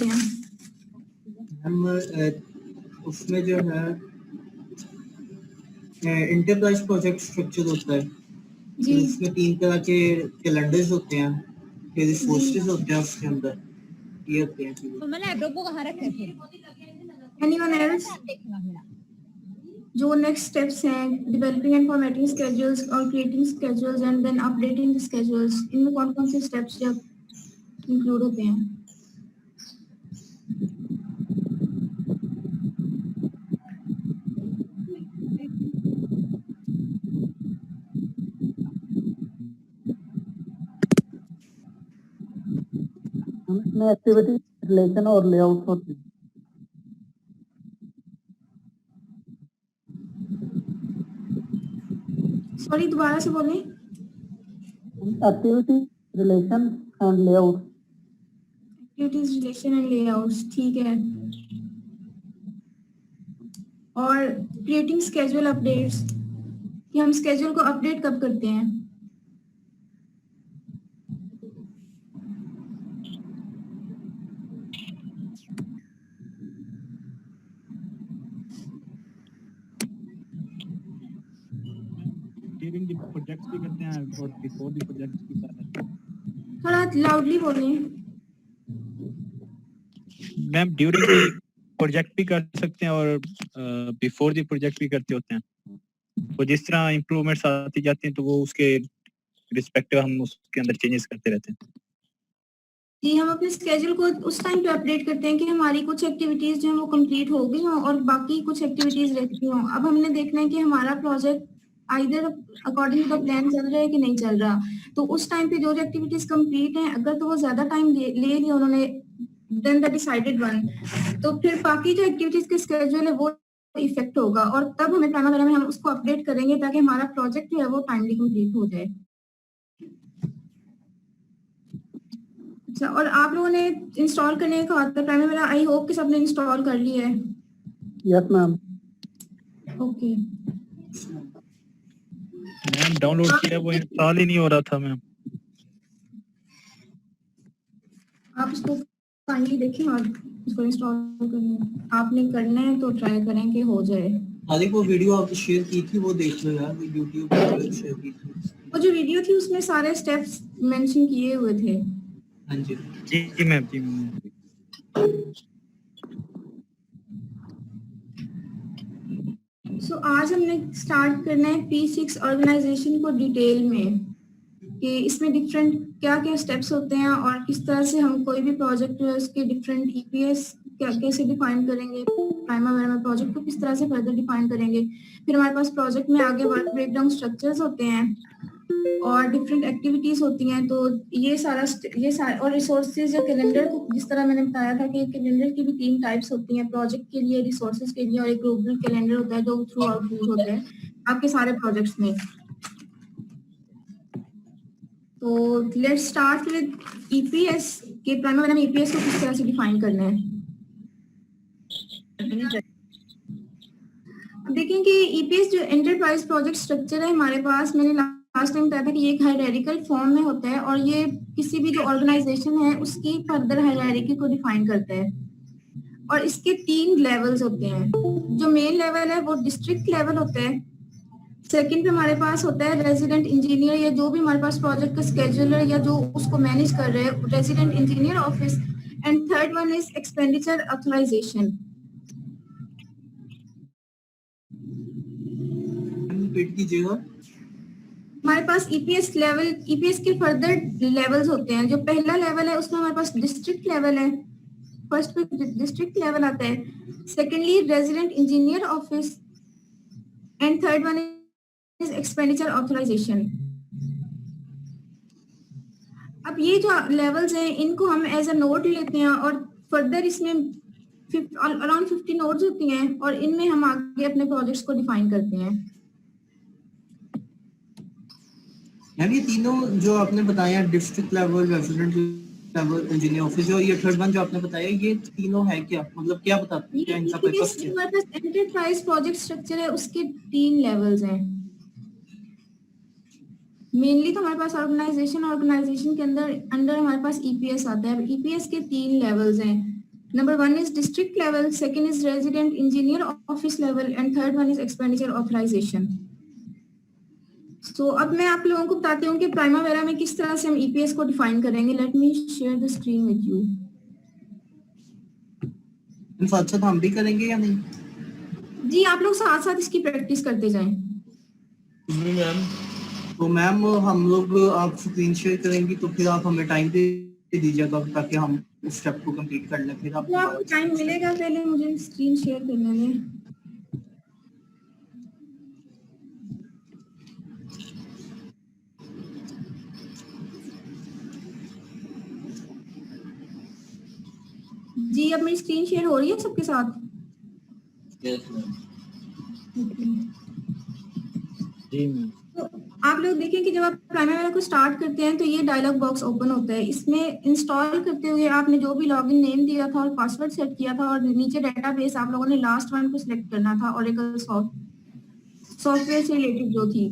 हैं? हम उसमें जो है एंटरप्राइज प्रोजेक्ट स्ट्रक्चर होता है जी इसमें 3 तरह के कैलेंडर्स होते हैं, फिर रिसोर्सेज होते हैं उसके अंदर, ये होते हैं चीजें। तो मैंने लैपटॉप को कहाँ रखा है फिर? एनीवन एल्स देखना मेरा। जो नेक्स्ट स्टेप्स हैं, डेवलपिंग एंड फॉर्मेटिंग स्केड्यूल्स और creating schedules and then updating the schedules, इनमें कौन कौन से स्टेप्स जब इंक्लूड होते हैं? इसमें एक्टिविटी रिलेशन और लेआउट होती है। सॉरी दोबारा से बोलें। Activity relation and layout. Activities relation and layouts, ठीक है। और क्रिएटिंग स्केड्यूल अपडेट्स, कि हम स्केड्यूल को अपडेट कब करते हैं? ड्यूरिंग द प्रोजेक्ट्स भी करते हैं और बिफोर द प्रोजेक्ट्स भी करते हैं। थोड़ा लाउडली बोलें। मैम ड्यूरिंग द प्रोजेक्ट भी कर सकते हैं और बिफोर द प्रोजेक्ट भी करते होते हैं। तो जिस तरह इम्प्रूवमेंट्स आती जाती हैं तो वो उसके रिस्पेक्टिव हम उसके अंदर चेंजेस करते रहते हैं। जी, हम अपने स्केड्यूल को उस टाइम पे अपडेट करते हैं कि हमारी कुछ एक्टिविटीज जो है वो कंप्लीट हो गई हों और बाकी कुछ एक्टिविटीज रहती हों। अब हमने देखना है कि हमारा project either according to the plan चल रहा है कि नहीं चल रहा। तो उस टाइम पे जो एक्टिविटीज कंप्लीट हैं, अगर तो वो ज्यादा टाइम ले लिया उन्होंने देन द डिसाइडेड वन, तो फिर बाकी जो एक्टिविटीज के स्केड्यूल है वो इफेक्ट होगा और तब हमें प्राइमा वगैरह में हम उसको अपडेट करेंगे ताकि हमारा प्रोजेक्ट जो है वो टाइमली कंप्लीट हो जाए। अच्छा, और आप लोगों ने इंस्टॉल करने का कहा था प्राइमा वगैरह, आई होप कि सबने इंस्टॉल कर लिया है। Yes ma'am. Okay, ma'am download किया वो इंस्टॉल ही नहीं हो रहा था मैम। आप इसको फाइनली देखें और इसको इंस्टॉल करना आपने करना है तो ट्राई करें कि हो जाए। आदि वो वीडियो आप शेयर की थी वो देख लो यार, यूट्यूब पे शेयर की थी। वो जो वीडियो थी उसमें सारे स्टेप्स मेंशन किए हुए थे। हाँ जी जी मैम जी मैम। सो आज हमने स्टार्ट करना है P6 ऑर्गेनाइजेशन को डिटेल में, कि इसमें डिफरेंट क्या क्या स्टेप्स होते हैं और किस तरह से हम कोई भी प्रोजेक्ट जो है उसके डिफरेंट EPS क्या कैसे डिफाइन करेंगे, प्राइमा वगैरह में प्रोजेक्ट को किस तरह से फर्दर डिफाइन करेंगे। फिर हमारे पास प्रोजेक्ट में आगे वर्क ब्रेकडाउन स्ट्रक्चर्स होते हैं और डिफरेंट एक्टिविटीज होती हैं। तो ये सारा और रिसोर्सेज या कैलेंडर को जिस तरह मैंने बताया था कि कैलेंडर की भी 3 टाइप्स होती हैं, प्रोजेक्ट के लिए, रिसोर्सेज के लिए और एक ग्लोबल कैलेंडर होता है जो थ्रू आउट यूज होता है आपके सारे प्रोजेक्ट्स में। तो लेट्स स्टार्ट विद EPS के प्राइमा वगैरह में EPS को किस तरह से डिफाइन करना है। अब देखें कि EPS जो एंटरप्राइज प्रोजेक्ट स्ट्रक्चर है हमारे पास, मैंने लास्ट टाइम बताया था कि ये एक हायरार्किकल फॉर्म में होता है और ये किसी भी जो ऑर्गेनाइजेशन है उसकी फर्दर हायरार्की को डिफाइन करता है। और इसके 3 लेवल्स होते हैं। जो मेन लेवल है वो डिस्ट्रिक्ट लेवल होता है। सेकंड पे हमारे पास होता है रेजिडेंट इंजीनियर, या जो भी हमारे पास प्रोजेक्ट का स्केड्यूलर या जो उसको मैनेज कर रहे हैं, resident engineer office. And third one is expenditure authorization. Repeat कीजिएगा। हमारे पास EPS के फर्दर लेवल्स होते हैं। जो पहला लेवल है उसमें हमारे पास डिस्ट्रिक्ट लेवल है, फर्स्ट पे डिस्ट्रिक्ट लेवल आता है। Secondly resident engineer office and third one is expenditure authorization. अब ये जो लेवल्स हैं इनको हम एज अ नोट लेते हैं और फर्दर इसमें अराउंड 50 नोट्स होती हैं और इनमें हम आगे अपने प्रोजेक्ट्स को डिफाइन करते हैं। मैम ये तीनों जो आपने बताया, district level, resident level, engineer office और ये थर्ड वन जो आपने बताया, ये तीनों है क्या, मतलब क्या बताते हैं, क्या इनका पर्पस क्या है? हमारे पास एंटरप्राइज प्रोजेक्ट स्ट्रक्चर है उसके 3 लेवल्स हैं। मेनली तो हमारे पास ऑर्गेनाइजेशन के अंदर हमारे पास EPS आता है। EPS के 3 लेवल्स हैं। Number 1 is district level, second is resident engineer office level, and third one is expenditure authorization. So अब मैं आप लोगों को बताती हूँ कि प्राइमावेरा में किस तरह से हम EPS को डिफाइन करेंगे. Let me share the screen with you. साथ साथ हम भी करेंगे या नहीं? जी आप लोग साथ साथ इसकी प्रैक्टिस करते जाएं. तो मैम हम लोग आप स्क्रीन शेयर करेंगी तो फिर आप हमें टाइम दे दीजिएगा ताकि हम इस स्टेप को कंप्लीट कर लें. फिर आपको टाइम मिलेगा, पहले मुझे स्क्रीन शेयर करने में. जी अब मेरी स्क्रीन शेयर हो रही है सबके साथ? जी मैम. तो आप लोग देखें कि जब आप प्राइमावेरा को स्टार्ट करते हैं तो ये डायलॉग बॉक्स ओपन होता है. इसमें इंस्टॉल करते हुए आपने जो भी लॉगिन नेम दिया था और पासवर्ड सेट किया था और नीचे डेटाबेस आप लोगों ने लास्ट वन को सिलेक्ट करना था, ओरेकल सॉफ्टवेयर से रिलेटेड जो थी.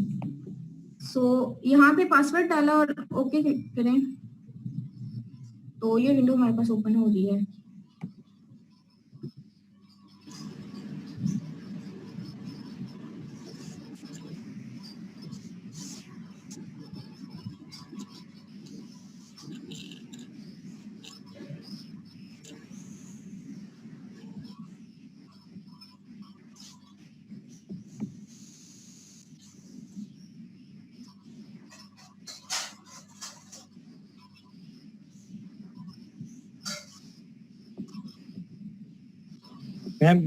सो यहाँ पे पासवर्ड डाला और ओके करें तो ये विंडो हमारे पास ओपन हो रही है. मैम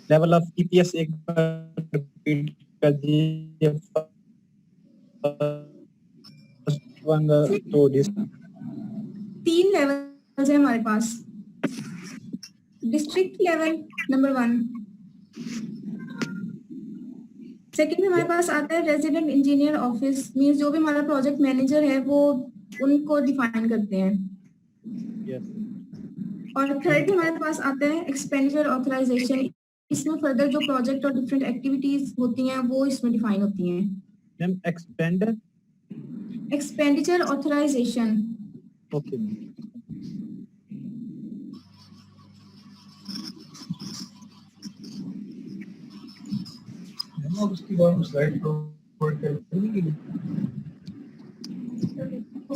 लेवल ऑफ EPS एक बार रिपीट कर दीजिए. फर्स्ट वन तो 3 लेवल्स है हमारे पास. डिस्ट्रिक्ट लेवल नंबर 1, सेकंड में हमारे पास आता है रेजिडेंट इंजीनियर ऑफिस, मींस जो भी हमारा प्रोजेक्ट मैनेजर है वो उनको डिफाइन करते हैं. यस. और थर्ड में हमारे पास आता है एक्सपेंडिचर ऑथराइजेशन. इसमें फर्दर जो प्रोजेक्ट और डिफरेंट एक्टिविटीज होती हैं वो इसमें डिफाइन होती हैं. Ma'am expenditure authorization. Okay ma'am. उसकी बाद स्लाइड फॉरवर्ड करेंगे.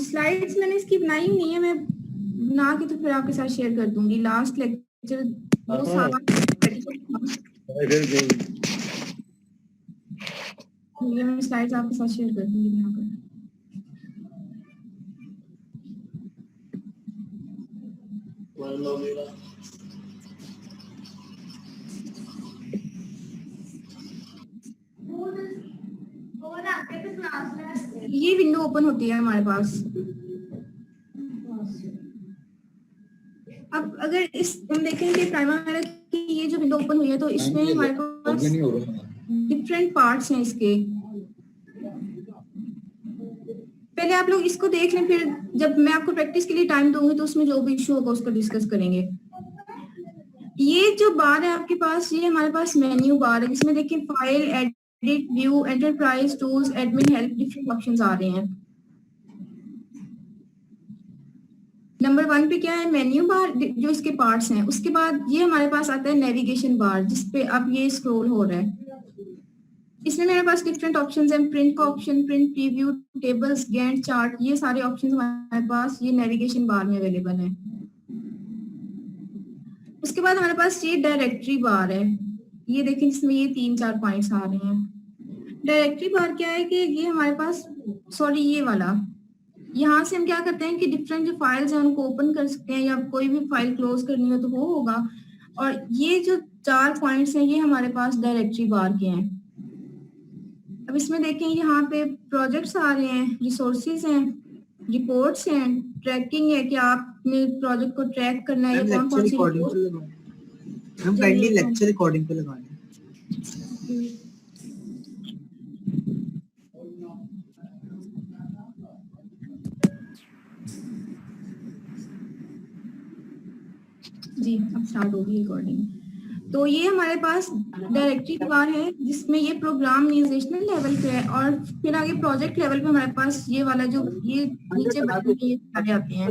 स्लाइड्स मैंने इसकी बनाई नहीं है, मैं बना के तो फिर आपके साथ शेयर कर दूंगी. लास्ट लेक्चर 2 साल ये मैं स्लाइड्स आपके साथ शेयर कर दूंगी बनाकर. ये विंडो ओपन होती है हमारे पास. अब अगर इस हम देखें कि प्राइमावेरा की ये जो विंडो ओपन हुई है तो इसमें हमारे पास डिफरेंट पार्ट्स हैं इसके. पहले आप लोग इसको देख लें, फिर जब मैं आपको प्रैक्टिस के लिए टाइम दूंगी तो उसमें जो भी इशू होगा उसको डिस्कस करेंगे. ये जो बार है आपके पास, ये हमारे पास मेन्यू बार है जिसमें देखिए file, edit, view, enterprise, tools, admin, help, different options आ रहे हैं. नंबर 1 पे क्या है, मेन्यू बार जो इसके पार्ट्स हैं. उसके बाद ये हमारे पास आता है नेविगेशन बार जिसपे अब ये स्क्रॉल हो रहा है. इसमें मेरे पास डिफरेंट ऑप्शंस हैं. प्रिंट का option, print preview, tables, Gantt chart, ये सारे ऑप्शंस हमारे पास ये नेविगेशन बार में अवेलेबल हैं. उसके बाद हमारे पास ये डायरेक्टरी बार है. ये देखें इसमें ये 3-4 पॉइंट्स आ रहे हैं. डायरेक्टरी बार क्या है कि ये हमारे पास ये वाला, यहाँ से हम क्या करते हैं कि डिफरेंट जो फाइल्स हैं उनको ओपन कर सकते हैं या कोई भी फाइल क्लोज करनी हो तो वो होगा. और ये जो 4 पॉइंट्स हैं ये हमारे पास डायरेक्टरी बार के हैं. अब इसमें देखें यहाँ पे प्रोजेक्ट्स आ रहे हैं, रिसोर्सेज हैं, रिपोर्ट्स हैं, ट्रैकिंग है कि आपने प्रोजेक्ट को ट्रैक करना है. कौन कौन सी हम काइंडली लेक्चर रिकॉर्डिंग पे लगाएं. जी अब स्टार्ट होगी रिकॉर्डिंग. तो ये हमारे पास डायरेक्टरी बार है जिसमें ये प्रोग्राम ऑर्गेनाइजेशनल लेवल पे है और फिर आगे प्रोजेक्ट लेवल पे हमारे पास ये वाला जो ये नीचे बटन ये सारे आते हैं.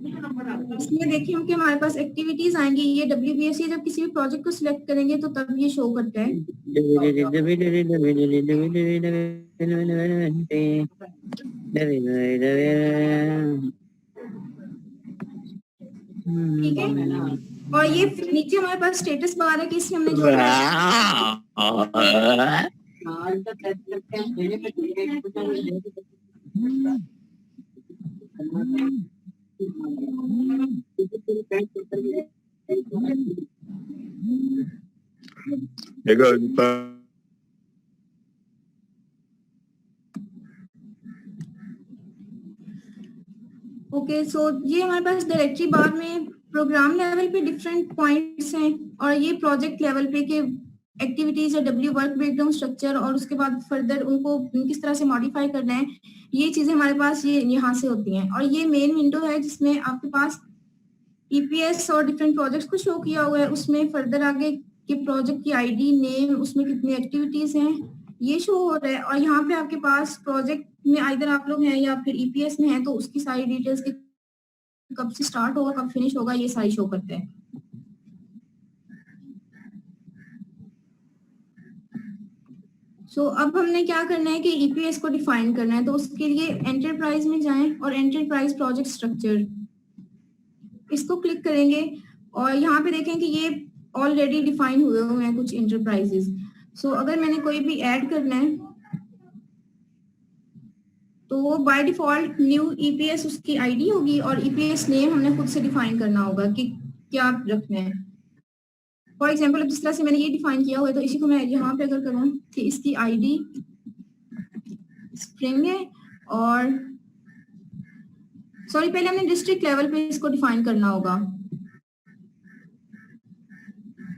इसमें देखिए हम कि हमारे पास एक्टिविटीज आएंगी, ये WBS जब किसी भी प्रोजेक्ट को सिलेक्ट करेंगे तो तब ये शो करता है। ठीक है, और ये नीचे हमारे पास स्टेटस बार है कि इसमें हमने जो ओके, सो ये हमारे पास डायरेक्टरी बार में प्रोग्राम लेवल पे डिफरेंट पॉइंट्स हैं, और ये प्रोजेक्ट लेवल पे के एक्टिविटीज या डब्ल्यू वर्क ब्रेकडाउन स्ट्रक्चर, और उसके बाद फर्दर उनको किस तरह से मॉडिफाई करना है, ये चीजें हमारे पास ये यहाँ से होती हैं। और ये मेन विंडो है जिसमें आपके पास EPS और डिफरेंट प्रोजेक्ट्स को शो किया हुआ है, उसमें फर्दर आगे के प्रोजेक्ट की ID नेम, उसमें कितनी एक्टिविटीज हैं ये शो हो रहा है। और यहाँ पे आपके पास प्रोजेक्ट में आइदर आप लोग हैं या फिर EPS में हैं तो उसकी सारी डिटेल्स के कब से स्टार्ट होगा कब फिनिश होगा ये सारी शो करते हैं। अब हमने क्या करना है कि EPS को डिफाइन करना है, तो उसके लिए एंटरप्राइज में जाएं और एंटरप्राइज प्रोजेक्ट स्ट्रक्चर इसको क्लिक करेंगे, और यहाँ पे देखें कि ये ऑलरेडी डिफाइन हुए हैं कुछ इंटरप्राइजेस। अगर मैंने कोई भी ऐड करना है तो वो बाय डिफॉल्ट न्यू EPS उसकी ID होगी, और EPS नेम हमने खुद से डिफाइन करना होगा कि क्या रखना है। फॉर एग्जाम्पल जिस तरह से मैंने ये डिफाइन किया हुआ है, तो इसी को मैं यहाँ पे अगर करूँ कि इसकी ID स्प्रिंग है, और सॉरी पहले हमने डिस्ट्रिक्ट लेवल पे इसको डिफाइन करना होगा।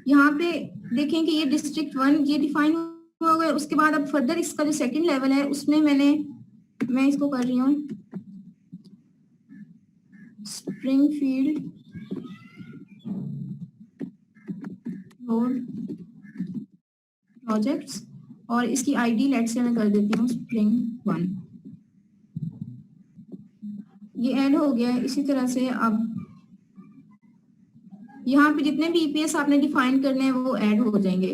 यहाँ पे देखें कि ये डिस्ट्रिक्ट 1 ये डिफाइन हुआ है। उसके बाद अब फर्दर इसका जो सेकंड लेवल है उसमें मैं इसको कर रही हूँ स्प्रिंगफील्ड रोड प्रोजेक्ट्स, और इसकी ID लेट से मैं कर देती हूँ स्प्रिंग 1। ये ऐड हो गया है। इसी तरह से अब यहाँ पे जितने भी EPS आपने डिफाइन करने हैं वो ऐड हो जाएंगे।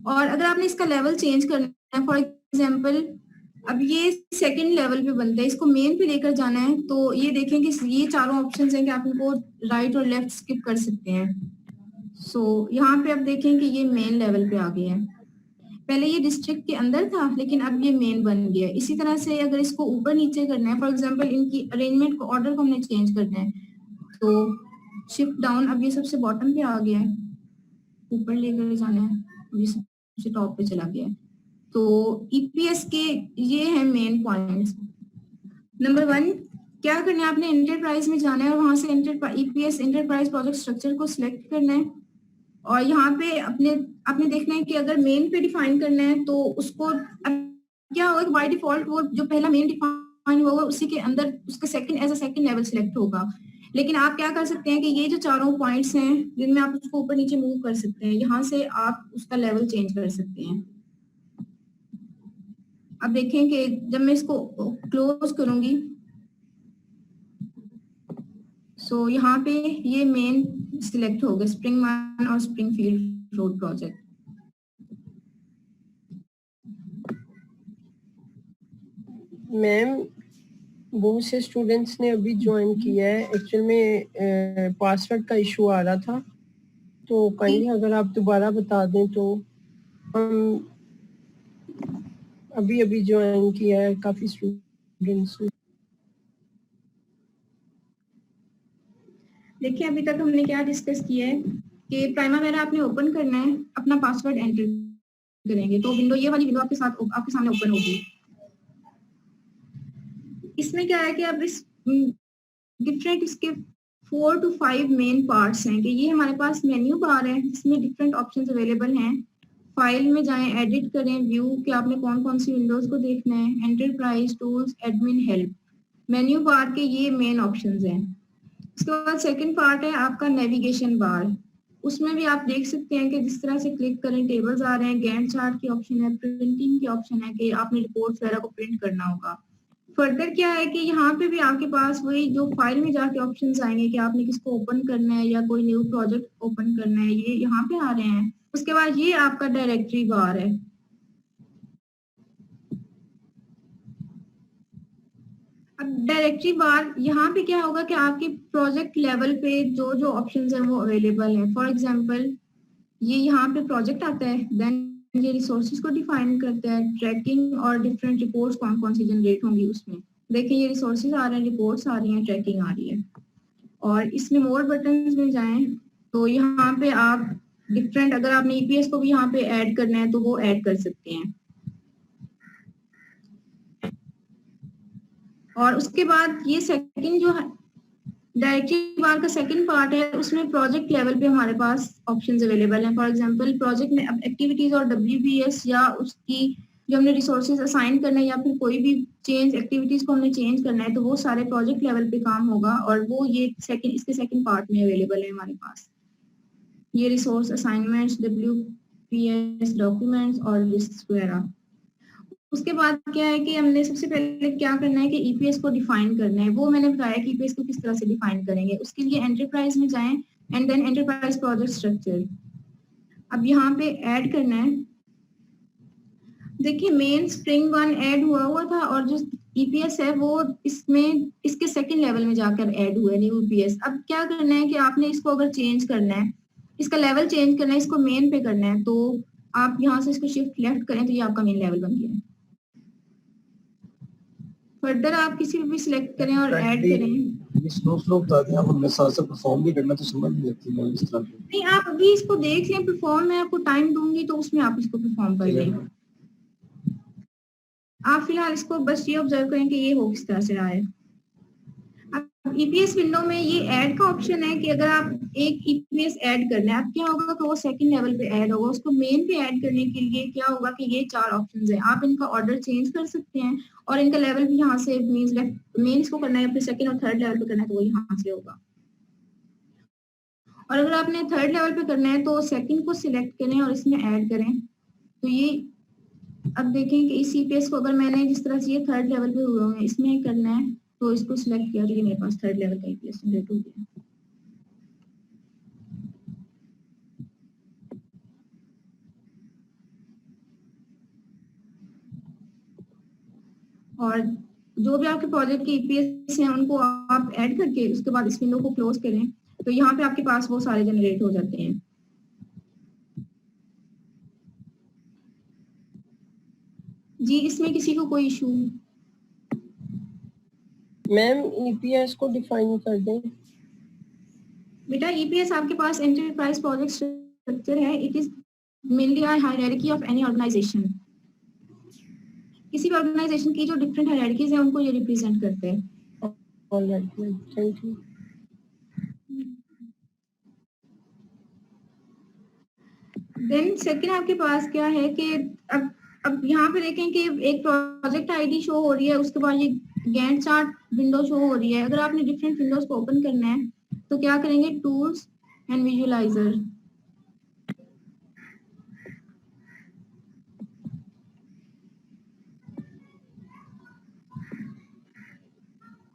और अगर आपने इसका लेवल चेंज करना है, फॉर एग्जांपल अब ये सेकंड लेवल पे बनता है, इसको मेन पे लेकर जाना है, तो ये देखें कि ये चारों ऑप्शंस हैं कि आप इनको राइट और लेफ्ट स्किप कर सकते हैं। यहाँ पे आप देखें कि ये मेन लेवल पे आ गया है। पहले ये डिस्ट्रिक्ट के अंदर था लेकिन अब ये मेन बन गया है। इसी तरह से अगर इसको ऊपर नीचे करना है, फॉर एग्जांपल इनकी अरेंजमेंट को ऑर्डर को हमने चेंज करना है, तो शिफ्ट डाउन, अब ये सबसे बॉटम पे आ गया है, ऊपर लेकर जाना है, ये सबसे टॉप पे चला गया है। तो EPS के ये है मेन पॉइंट्स। नंबर 1 क्या करना है, आपने एंटरप्राइज में जाना है और वहां से EPS एंटरप्राइज प्रोजेक्ट स्ट्रक्चर को सिलेक्ट करना है, और यहाँ पे आपने देखना है कि अगर मेन पे डिफाइन करना है तो उसको क्या होगा, बाय डिफॉल्ट वो जो पहला मेन डिफाइन होगा उसी के अंदर उसका सेकंड लेवल सिलेक्ट होगा। लेकिन आप क्या कर सकते हैं कि ये जो चारों पॉइंट्स हैं जिनमें आप उसको ऊपर नीचे मूव कर सकते हैं, यहाँ से आप उसका लेवल चेंज कर सकते हैं। अब देखें कि जब मैं इसको क्लोज करूंगी यहाँ पे ये मेन सिलेक्ट हो गया, स्प्रिंग 1 और स्प्रिंगफील्ड रोड प्रोजेक्ट। मैम बहुत से स्टूडेंट्स ने अभी ज्वाइन किया है, एक्चुअल में पासवर्ड का इशू आ रहा था, तो काइंडली अगर आप दोबारा बता दें तो हम अभी ज्वाइन किया है काफी स्टूडेंट्स ने। देखिए अभी तक हमने क्या डिस्कस किया है कि प्राइमावेरा आपने ओपन करना है, अपना पासवर्ड एंटर करेंगे तो विंडो, ये वाली विंडो आपके सामने ओपन होगी। इसमें क्या है कि अब इस डिफरेंट इसके 4 to 5 मेन पार्ट्स हैं कि ये हमारे पास मेन्यू बार है जिसमें डिफरेंट ऑप्शंस अवेलेबल हैं। फाइल में जाएं, एडिट करें, व्यू कि आपने कौन कौन सी विंडोज को देखना है, enterprise, tools, admin, help. Menu bar के ये मेन ऑप्शंस हैं। उसके बाद सेकंड पार्ट है आपका नेविगेशन बार, उसमें भी आप देख सकते हैं कि जिस तरह से क्लिक करें टेबल्स आ रहे हैं, गैंट चार्ट की ऑप्शन है, प्रिंटिंग की ऑप्शन है कि आपने रिपोर्ट्स वगैरह को प्रिंट करना होगा। फर्दर क्या है कि यहाँ पे भी आपके पास वही जो फाइल में जाके ऑप्शंस आएंगे कि आपने किसको ओपन करना है या कोई न्यू प्रोजेक्ट ओपन करना है, ये यहाँ पे आ रहे हैं। उसके बाद ये आपका डायरेक्टरी बार है। अब डायरेक्टरी बार यहाँ पे क्या होगा कि आपके प्रोजेक्ट लेवल पे जो जो ऑप्शंस हैं वो अवेलेबल है। फॉर एग्जांपल ये यहाँ पे प्रोजेक्ट आता है, देन ये रिसोर्सेज को डिफाइन करता है, ट्रैकिंग और डिफरेंट रिपोर्ट्स कौन कौन सी जनरेट होंगी उसमें। देखिए ये रिसोर्सेज आ रहे हैं, रिपोर्ट्स आ रही हैं, ट्रैकिंग आ रही है। और इसमें मोर बटन में जाएं तो यहाँ पे आप डिफरेंट, अगर आपने ईपीएस को भी यहाँ पे ऐड करना है तो वो ऐड कर सकते हैं। और उसके बाद ये सेकंड जो डायरेक्टरी बार का सेकंड पार्ट है, उसमें प्रोजेक्ट लेवल पे हमारे पास ऑप्शंस अवेलेबल हैं। फॉर एग्जांपल प्रोजेक्ट में अब एक्टिविटीज और डब्ल्यूबीएस या उसकी जो हमने रिसोर्सेज असाइन करना है या फिर कोई भी चेंज एक्टिविटीज को हमने चेंज करना है तो वो सारे प्रोजेक्ट लेवल पे काम होगा और वो ये सेकंड, इसके सेकंड पार्ट में अवेलेबल है हमारे पास। ये रिसोर्स असाइनमेंट्स, डब्ल्यूपीएस डॉक्यूमेंट्स और लिस्ट वगैरह। उसके बाद क्या है कि हमने सबसे पहले क्या करना है कि ईपीएस को डिफाइन करना है। वो मैंने बताया कि ईपीएस को किस तरह से डिफाइन करेंगे। उसके लिए एंटरप्राइज में जाएं and then enterprise project structure. अब यहाँ पे ऐड करना है। देखिए मेन स्प्रिंग वन ऐड हुआ था और जो ईपीएस है वो इसमें इसके सेकंड लेवल में जाकर ऐड हुआ है, न्यू ईपीएस। अब क्या करना है कि आपने इसको अगर चेंज करना है, इसका लेवल चेंज करना है, इसको मेन पे करना है, तो आप यहाँ से इसको शिफ्ट लेफ्ट करें तो ये आपका मेन लेवल बन गया है। फर्दर आप किसी भी सिलेक्ट करें और ऐड करें। स्लो स्लो बता दें आप, हमने साथ साथ परफॉर्म भी करना तो समझ नहीं लगती मैं इस तरह की। नहीं आप अभी इसको देख लें, परफॉर्म मैं आपको टाइम दूंगी तो उसमें आप इसको परफॉर्म कर लें। आप फिलहाल इसको बस ये ऑब्जर्व करें कि ये हो किस तरह से रहा है। अब ईपीएस विंडो में ये ऐड का ऑप्शन है कि अगर आप एक ईपीएस ऐड करना है, अब क्या होगा कि वो सेकंड लेवल पे ऐड होगा। उसको मेन पे ऐड करने के लिए क्या होगा कि ये 4 ऑप्शंस हैं, आप इनका ऑर्डर चेंज कर सकते हैं और इनका लेवल भी यहाँ से मींस लेफ्ट मेन इसको करना है, फिर सेकंड और थर्ड लेवल पे करना है तो वो यहाँ से होगा। और अगर आपने थर्ड लेवल पे करना है तो सेकंड को सिलेक्ट करें और इसमें ऐड करें। तो ये अब देखें कि इस ईपीएस को अगर मैंने जिस तरह से ये थर्ड लेवल पे हुए हैं इसमें करना है तो इसको सिलेक्ट किया तो ये मेरे पास थर्ड लेवल का ईपीएस जनरेट हो गया। और जो भी आपके प्रोजेक्ट के ईपीएस हैं उनको आप ऐड करके उसके बाद इस विंडो को क्लोज करें तो यहाँ पे आपके पास वो सारे जनरेट हो जाते हैं। जी इसमें किसी को कोई इशू? मैम ईपीएस को डिफाइन कर दें। बेटा ईपीएस आपके पास एंटरप्राइज प्रोजेक्ट स्ट्रक्चर है। It is mainly a hierarchy of any organization. किसी भी ऑर्गेनाइजेशन की जो डिफरेंट हायरार्कीज हैं उनको ये रिप्रेजेंट करते हैं। Alright ma'am, thank you. Then second आपके पास क्या है कि अब यहाँ पे देखें कि एक प्रोजेक्ट आईडी शो हो रही है, उसके बाद ये गैंट चार्ट विंडो शो हो रही है। अगर आपने डिफरेंट विंडोज को ओपन करना है तो क्या करेंगे, tools and visualiser.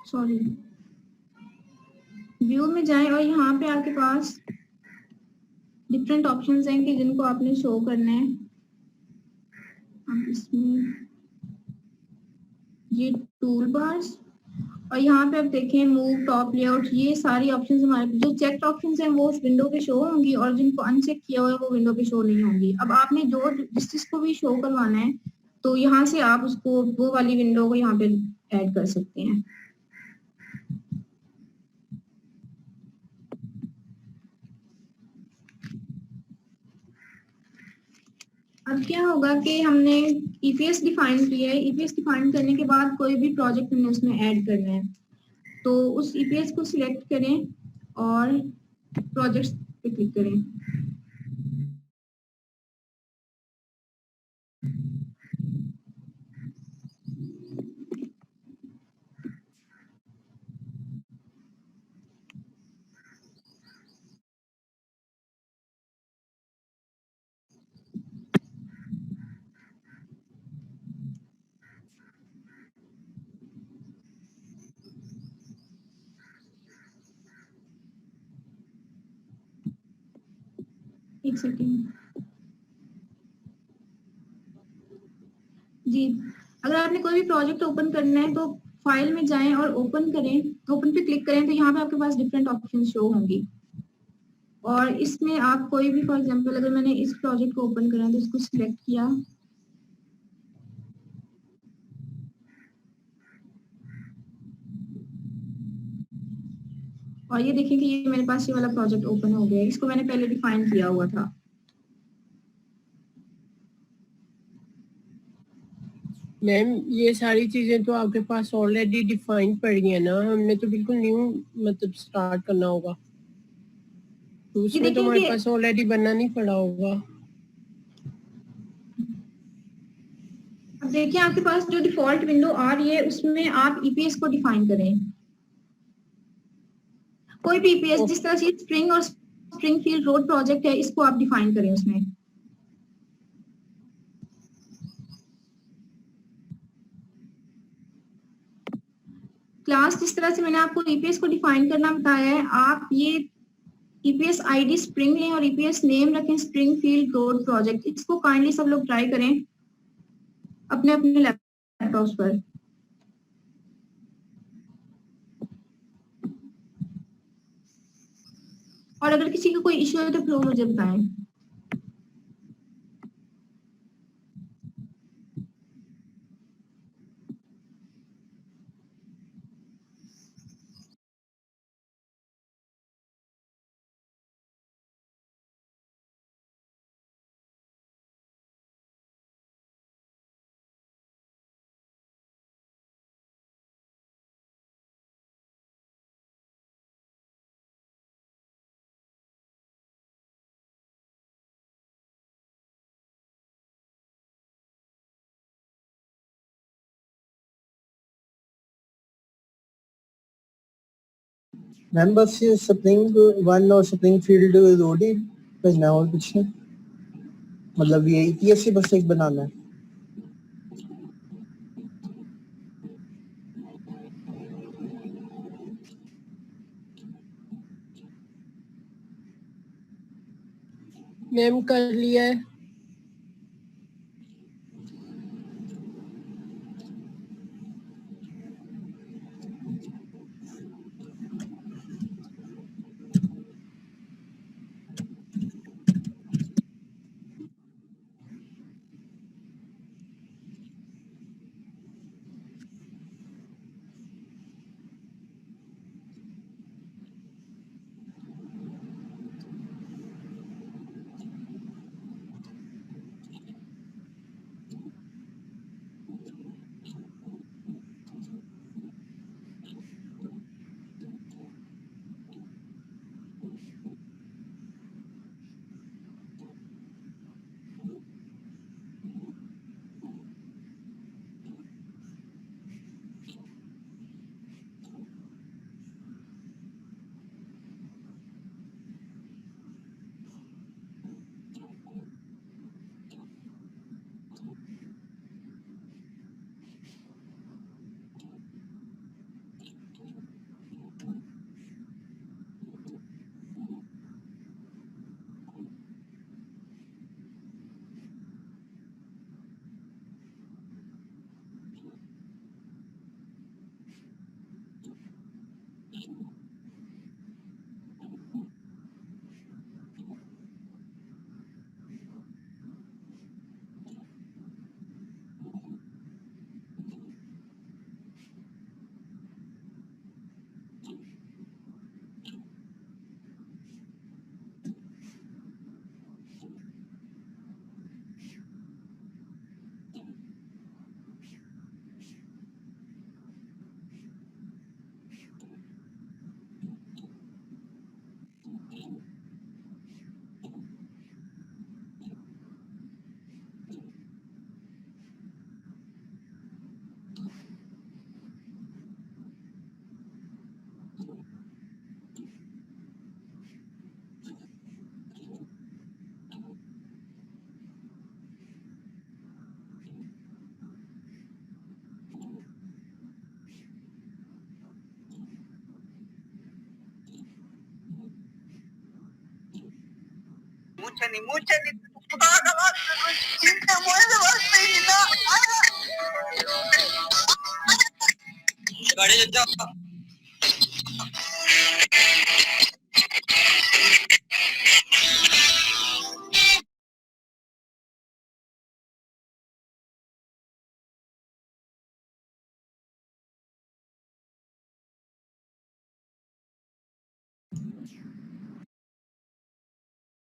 Sorry, view में जाएं और यहाँ पे आपके पास डिफरेंट ऑप्शंस हैं कि जिनको आपने शो करना है। अब इसमें ये टूल बार्स और यहाँ पे आप देखें मूव टॉप लेआउट, ये सारी ऑप्शंस हमारे जो चेक्ड ऑप्शंस हैं वो उस विंडो पे शो होंगी और जिनको अनचेक किया हुआ है वो विंडो पे शो नहीं होंगी। अब आपने जो जिस चीज को भी शो करवाना है तो यहाँ से आप उसको वो वाली विंडो को यहाँ पे ऐड कर सकते हैं। अब क्या होगा कि हमने ईपीएस डिफाइन किया है। ईपीएस डिफाइन करने के बाद कोई भी प्रोजेक्ट हमने उसमें ऐड करना है तो उस ईपीएस को सिलेक्ट करें और प्रोजेक्ट्स पे क्लिक करें। एक सेकेंड जी। अगर आपने कोई भी प्रोजेक्ट ओपन करना है तो फाइल में जाएं और ओपन करें, ओपन पे क्लिक करें तो यहाँ पे आपके पास डिफरेंट ऑप्शन शो होंगी और इसमें आप कोई भी, फॉर एग्जांपल अगर मैंने इस प्रोजेक्ट को ओपन करा तो इसको सिलेक्ट किया और ये देखिए कि ये मेरे पास ये वाला प्रोजेक्ट ओपन हो गया है। इसको मैंने पहले डिफाइन किया हुआ था। मैम ये सारी चीजें तो आपके पास ऑलरेडी डिफाइन पड़ी है ना, हमने तो बिल्कुल न्यू मतलब स्टार्ट करना होगा, तो ये उसमें तो देखिए हमारे कि पास ऑलरेडी बनना नहीं पड़ा होगा। अब देखिए आपके पास जो डिफॉल्ट विंडो आ रही है उसमें आप ईपीएस को डिफाइन करें। कोई भी ईपीएस, जिस तरह से स्प्रिंग और स्प्रिंग फील्ड रोड प्रोजेक्ट है, इसको आप डिफाइन करें उसमें। क्लास जिस तरह से मैंने आपको ईपीएस को डिफाइन करना बताया है, आप ये ईपीएस आईडी स्प्रिंग लें और ईपीएस नेम रखें स्प्रिंग फील्ड रोड प्रोजेक्ट। इसको काइंडली सब लोग ट्राई करें अपने अपने लैपटॉप्स पर। और अगर किसी का कोई इश्यू है तो फिर मुझे बताएं। मैम बस ये स्प्रिंग वन और स्प्रिंग फील्ड रोड ही भेजना है और कुछ नहीं, मतलब ये ईपीएस से बस एक बनाना है। मैम कर लिया है।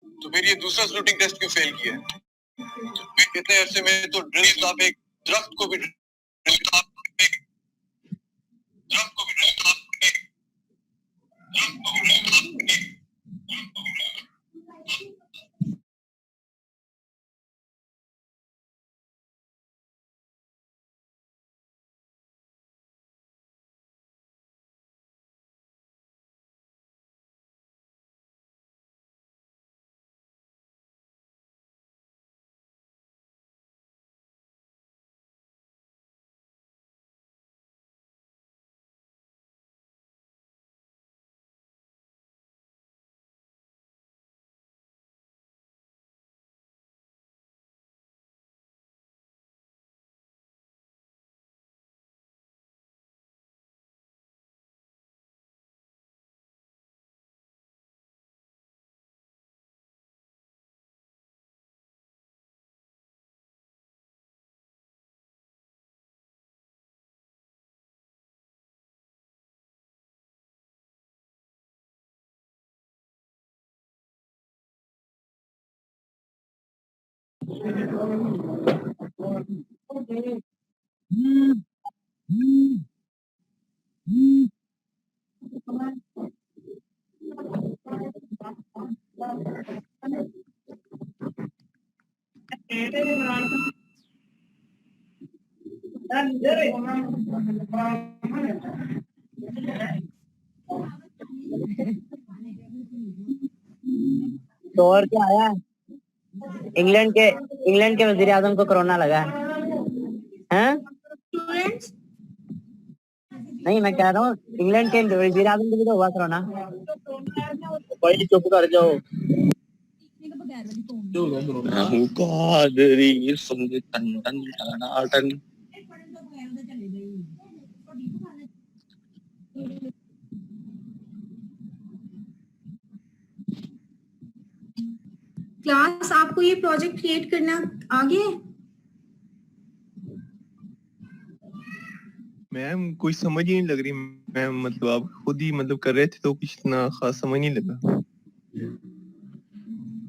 तो फिर ये दूसरा स्लूटिंग टेस्ट क्यों फेल किया? इतने अरसे में तो ड्रिल आप एक दरख्त को भी तो और क्या आया? इंग्लैंड के वजीर आजम को कोरोना लगा है? स्टूडेंट्स, नहीं, मैं कह रहा हूँ इंग्लैंड के वजीर आजम को भी तो हुआ कोरोना। भाई चुप कर जाओ। क्लास आपको ये प्रोजेक्ट क्रिएट करना आ गया है? मैम कोई समझ ही नहीं लग रही मैम, मतलब आप खुद ही मतलब कर रहे थे तो कुछ इतना खास समझ नहीं लगा।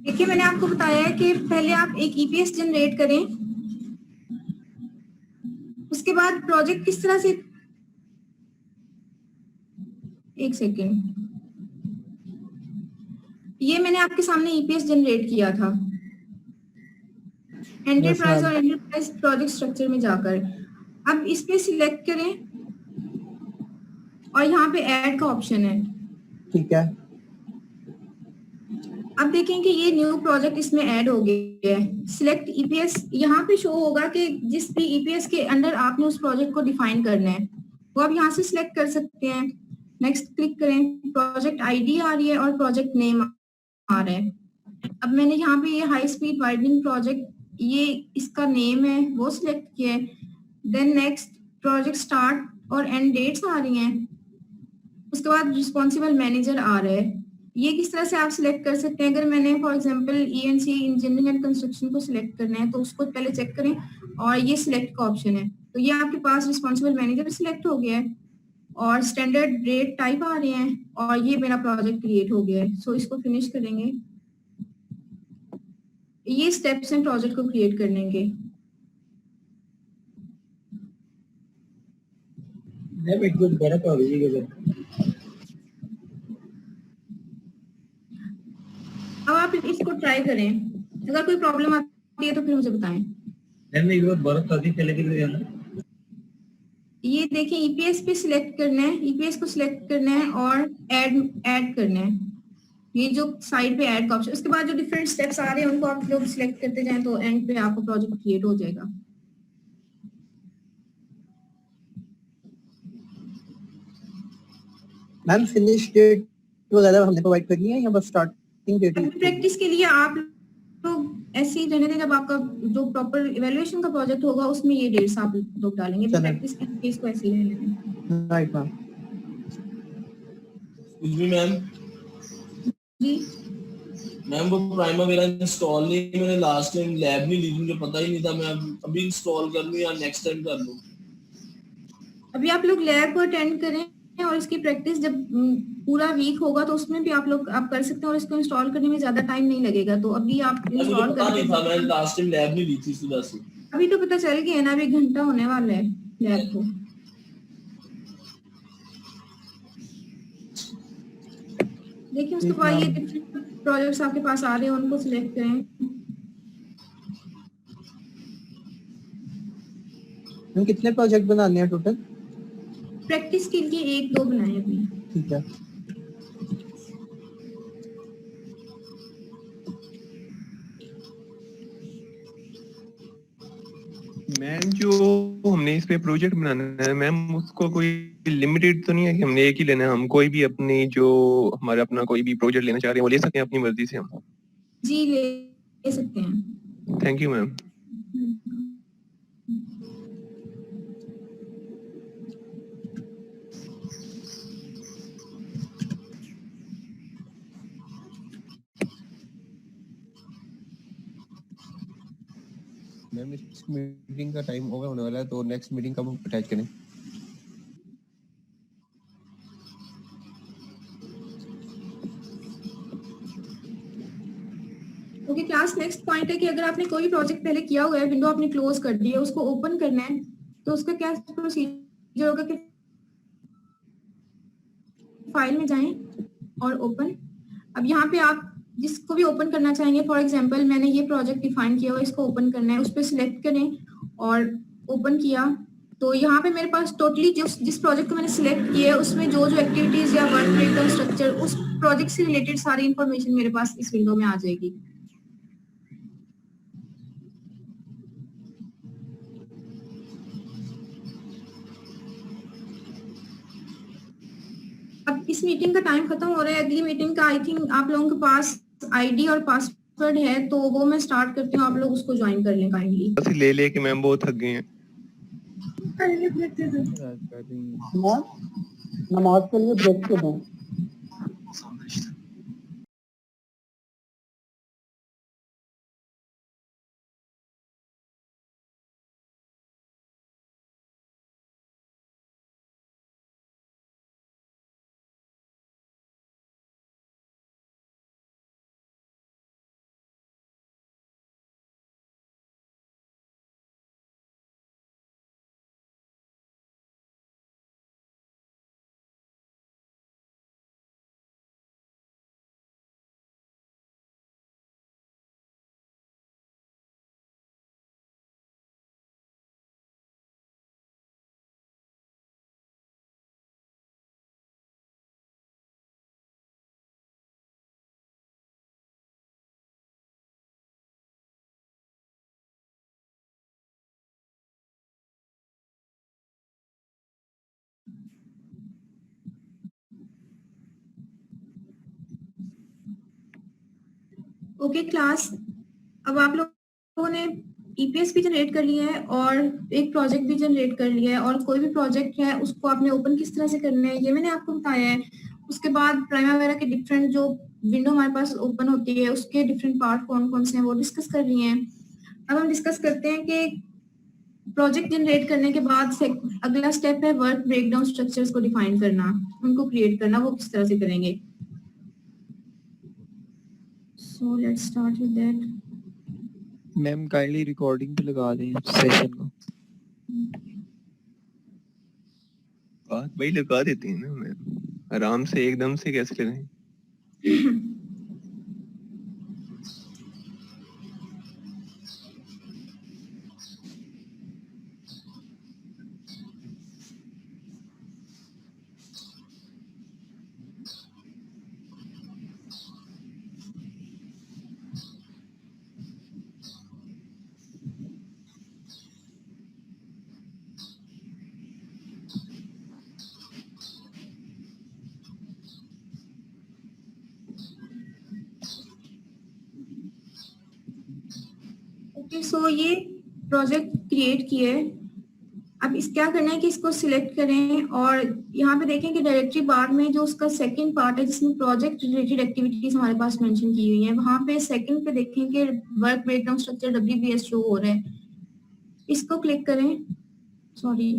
देखिए, मैंने आपको बताया है कि पहले आप एक ईपीएस जनरेट करें, उसके बाद प्रोजेक्ट किस तरह से, एक सेकेंड, ये मैंने आपके सामने ईपीएस जनरेट किया था एंटरप्राइज और एंटरप्राइज प्रोजेक्ट स्ट्रक्चर में जाकर। अब इस पे सिलेक्ट करें और यहाँ पे ऐड का ऑप्शन है। ठीक है, अब देखें कि ये न्यू प्रोजेक्ट इसमें ऐड हो गया है। सिलेक्ट ईपीएस, यहाँ पे शो होगा कि जिस भी ईपीएस के अंडर आपने उस प्रोजेक्ट को डिफाइन करना है वो आप यहाँ से सिलेक्ट कर सकते हैं। नेक्स्ट क्लिक करें, प्रोजेक्ट आईडी आ रही है और प्रोजेक्ट नेम आ रहा है। अब मैंने यहाँ पे ये हाई स्पीड वाइडनिंग प्रोजेक्ट, ये इसका नेम है वो सिलेक्ट किया है। देन नेक्स्ट प्रोजेक्ट स्टार्ट और एंड डेट्स आ रही हैं। उसके बाद रिस्पॉन्सिबल मैनेजर आ रहा है। ये किस तरह से आप सिलेक्ट कर सकते हैं? अगर मैंने for example ENC engineering and construction को सिलेक्ट करना है तो उसको पहले चेक करें और ये सिलेक्ट का ऑप्शन है। तो ये आपके पास रिस्पॉन्सिबल मैनेजर सिलेक्ट हो गया है और स्टैंडर्ड रेट टाइप आ रहे हैं और ये मेरा प्रोजेक्ट क्रिएट हो गया है। सो इसको फिनिश करेंगे। ये स्टेप्स हैं प्रोजेक्ट को क्रिएट करने के। अब आप इसको ट्राई करें, अगर कोई प्रॉब्लम आती है तो फिर मुझे बताएं। ये देखें, ईपीएस पे सिलेक्ट करना है, ईपीएस को सिलेक्ट करना है और ऐड करना है। ये जो साइड पे ऐड का ऑप्शन, उसके बाद जो डिफरेंट स्टेप्स आ रहे हैं उनको आप लोग सिलेक्ट करते जाएं तो एंड पे आपका प्रोजेक्ट क्रिएट हो जाएगा। मैम फिनिश डेट वगैरह हमने प्रोवाइड करनी है या बस स्टार्ट डेटा अभी प्रैक्टिस के लिए आप लोग ऐसे ही रहने दें, जब आपका जो प्रॉपर इवैल्यूएशन का प्रोजेक्ट होगा उसमें ये डेट्स आप लोग डालेंगे, तो चलें। प्रैक्टिस के केस को ऐसे ही रहने दें। Right ma'am. जी मैम, जी मैम वो प्राइमावेरा इंस्टॉल नहीं, मैंने लास्ट टाइम लैब नहीं ली, मुझे पता ही नहीं था। मैं अभी इंस्टॉल कर लूं या नेक्स्ट टाइम कर लूं? अभी आप लोग लैब को अटेंड करें और इसकी प्रैक्टिस जब पूरा वीक होगा तो उसमें भी आप कर सकते हैं, और इसको इंस्टॉल करने में ज्यादा टाइम नहीं लगेगा। तो अभी आप मुझे इंस्टॉल पता नहीं था, मैं करके, लास्ट टाइम लैब नहीं ली थी इस वजह से। अभी तो पता चल गया है ना, अभी 1 घंटा होने वाला है लैब को। देखिए उसके बाद ये डिफरेंट प्रोजेक्ट्स आपके पास आ रहे हैं, उनको सिलेक्ट करें। मैम कितने प्रोजेक्ट बनाने हैं टोटल? प्रैक्टिस के लिए 1-2 बनाए अभी। ठीक है। मैम जो हमने इस पे प्रोजेक्ट बनाना है मैम, उसको कोई लिमिटेड तो नहीं है कि हमने एक ही लेना है? हम कोई भी अपनी जो हमारा अपना कोई भी प्रोजेक्ट लेना चाह रहे हैं वो ले सकते हैं अपनी मर्जी से हम? जी ले सकते हैं। Thank you ma'am. मैम इस मीटिंग का टाइम ओवर होने वाला है, तो नेक्स्ट मीटिंग कब अटैच करें? ओके क्लास, नेक्स्ट पॉइंट है कि अगर आपने कोई प्रोजेक्ट पहले किया हुआ है, विंडो आपने क्लोज कर दी है, उसको ओपन करना है, तो उसका क्या प्रोसीजर होगा कि फाइल में जाएं और ओपन। अब यहाँ पे आप जिसको भी ओपन करना चाहेंगे, फॉर एग्जांपल मैंने ये प्रोजेक्ट डिफाइन किया हुआ है, इसको ओपन करना है, उस पर सिलेक्ट करें और ओपन किया, तो यहाँ पे मेरे पास टोटली जिस प्रोजेक्ट को मैंने सिलेक्ट किया है उसमें जो जो एक्टिविटीज या वर्क ब्रेकडाउन स्ट्रक्चर, उस प्रोजेक्ट से रिलेटेड सारी इंफॉर्मेशन मेरे पास इस विंडो में आ जाएगी। अब इस मीटिंग का टाइम खत्म हो रहा है, अगली मीटिंग का आई थिंक आप लोगों के पास आईडी और पासवर्ड है, तो वो मैं स्टार्ट करती हूँ, आप लोग उसको ज्वाइन कर लें काइंडली। बस ले लेके मैम बहुत थक गए हैं। नमाज के लिए ब्रेक के दें। ओके क्लास, अब आप लोगों ने ईपीएस भी जनरेट कर लिया है और एक प्रोजेक्ट भी जनरेट कर लिया है, और कोई भी प्रोजेक्ट है उसको आपने ओपन किस तरह से करना है ये मैंने आपको बताया है। उसके बाद प्राइमावेरा के डिफरेंट जो विंडो हमारे पास ओपन होती है उसके डिफरेंट पार्ट कौन कौन से हैं वो डिस्कस कर लिए हैं। अब हम डिस्कस करते हैं कि प्रोजेक्ट जनरेट करने के बाद अगला स्टेप है वर्क ब्रेकडाउन स्ट्रक्चर्स को डिफाइन करना, उनको क्रिएट करना, वो किस तरह से करेंगे। So let's start with that. Ma'am kindly recording पे लगा दें सेशन को। बात भाई लगा देते हैं ना मैम, आराम से एकदम से कैसे लगाएं? ओके, सो ये प्रोजेक्ट क्रिएट किए। अब इस क्या करना है कि इसको सिलेक्ट करें और यहाँ पे देखें कि डायरेक्टरी बार में जो उसका सेकंड पार्ट है जिसमें प्रोजेक्ट रिलेटेड एक्टिविटीज हमारे पास मेंशन की हुई है, वहां पे सेकंड पे देखें कि work breakdown structure WBS show हो रहा है। इसको क्लिक करें, सॉरी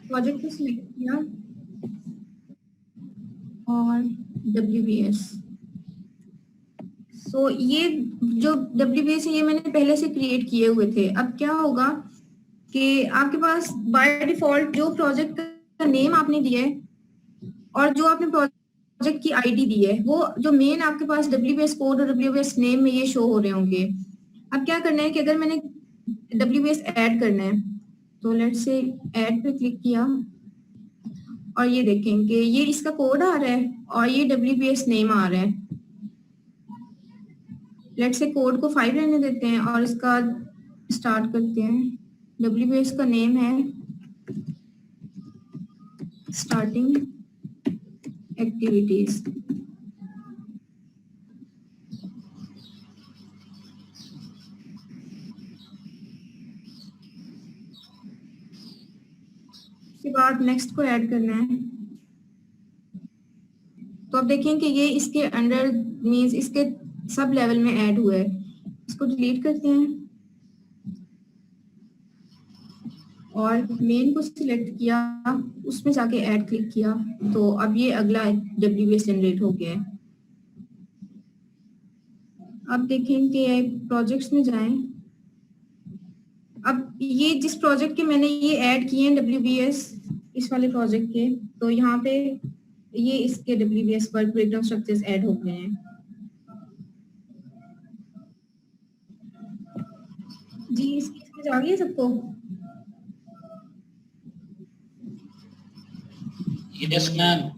प्रोजेक्ट को सिलेक्ट किया और WBS। सो ये जो WBS है ये मैंने पहले से क्रिएट किए हुए थे। अब क्या होगा कि आपके पास बाय डिफॉल्ट जो प्रोजेक्ट का नेम आपने दिया है और जो आपने प्रोजेक्ट की आईडी दी है वो जो मेन आपके पास WBS कोड और WBS नेम में ये शो हो रहे होंगे। अब क्या करना है कि अगर मैंने WBS ऐड करना है तो लेट्स से ऐड पे क्लिक किया और ये देखेंगे ये इसका कोड आ रहा है और ये WBS नेम आ रहा है। लेट्स से कोड को 5 रहने देते हैं और इसका स्टार्ट करते हैं। WBS का नेम है स्टार्टिंग एक्टिविटीज। उसके बाद नेक्स्ट को ऐड करना है। तो अब देखें कि ये इसके अंडर मींस इसके सब लेवल में ऐड हुआ है। इसको डिलीट करते हैं और मेन को सिलेक्ट किया, उसमें जाके ऐड क्लिक किया तो अब ये अगला WBS जनरेट हो गया है। अब देखें कि प्रोजेक्ट्स में जाएं। अब ये जिस प्रोजेक्ट के मैंने ये ऐड किए हैं WBS इस वाले प्रोजेक्ट के, तो यहाँ पे ये इसके WBS work breakdown structures add हो गए हैं। जी इसकी समझ आ गई है सबको? Yes ma'am.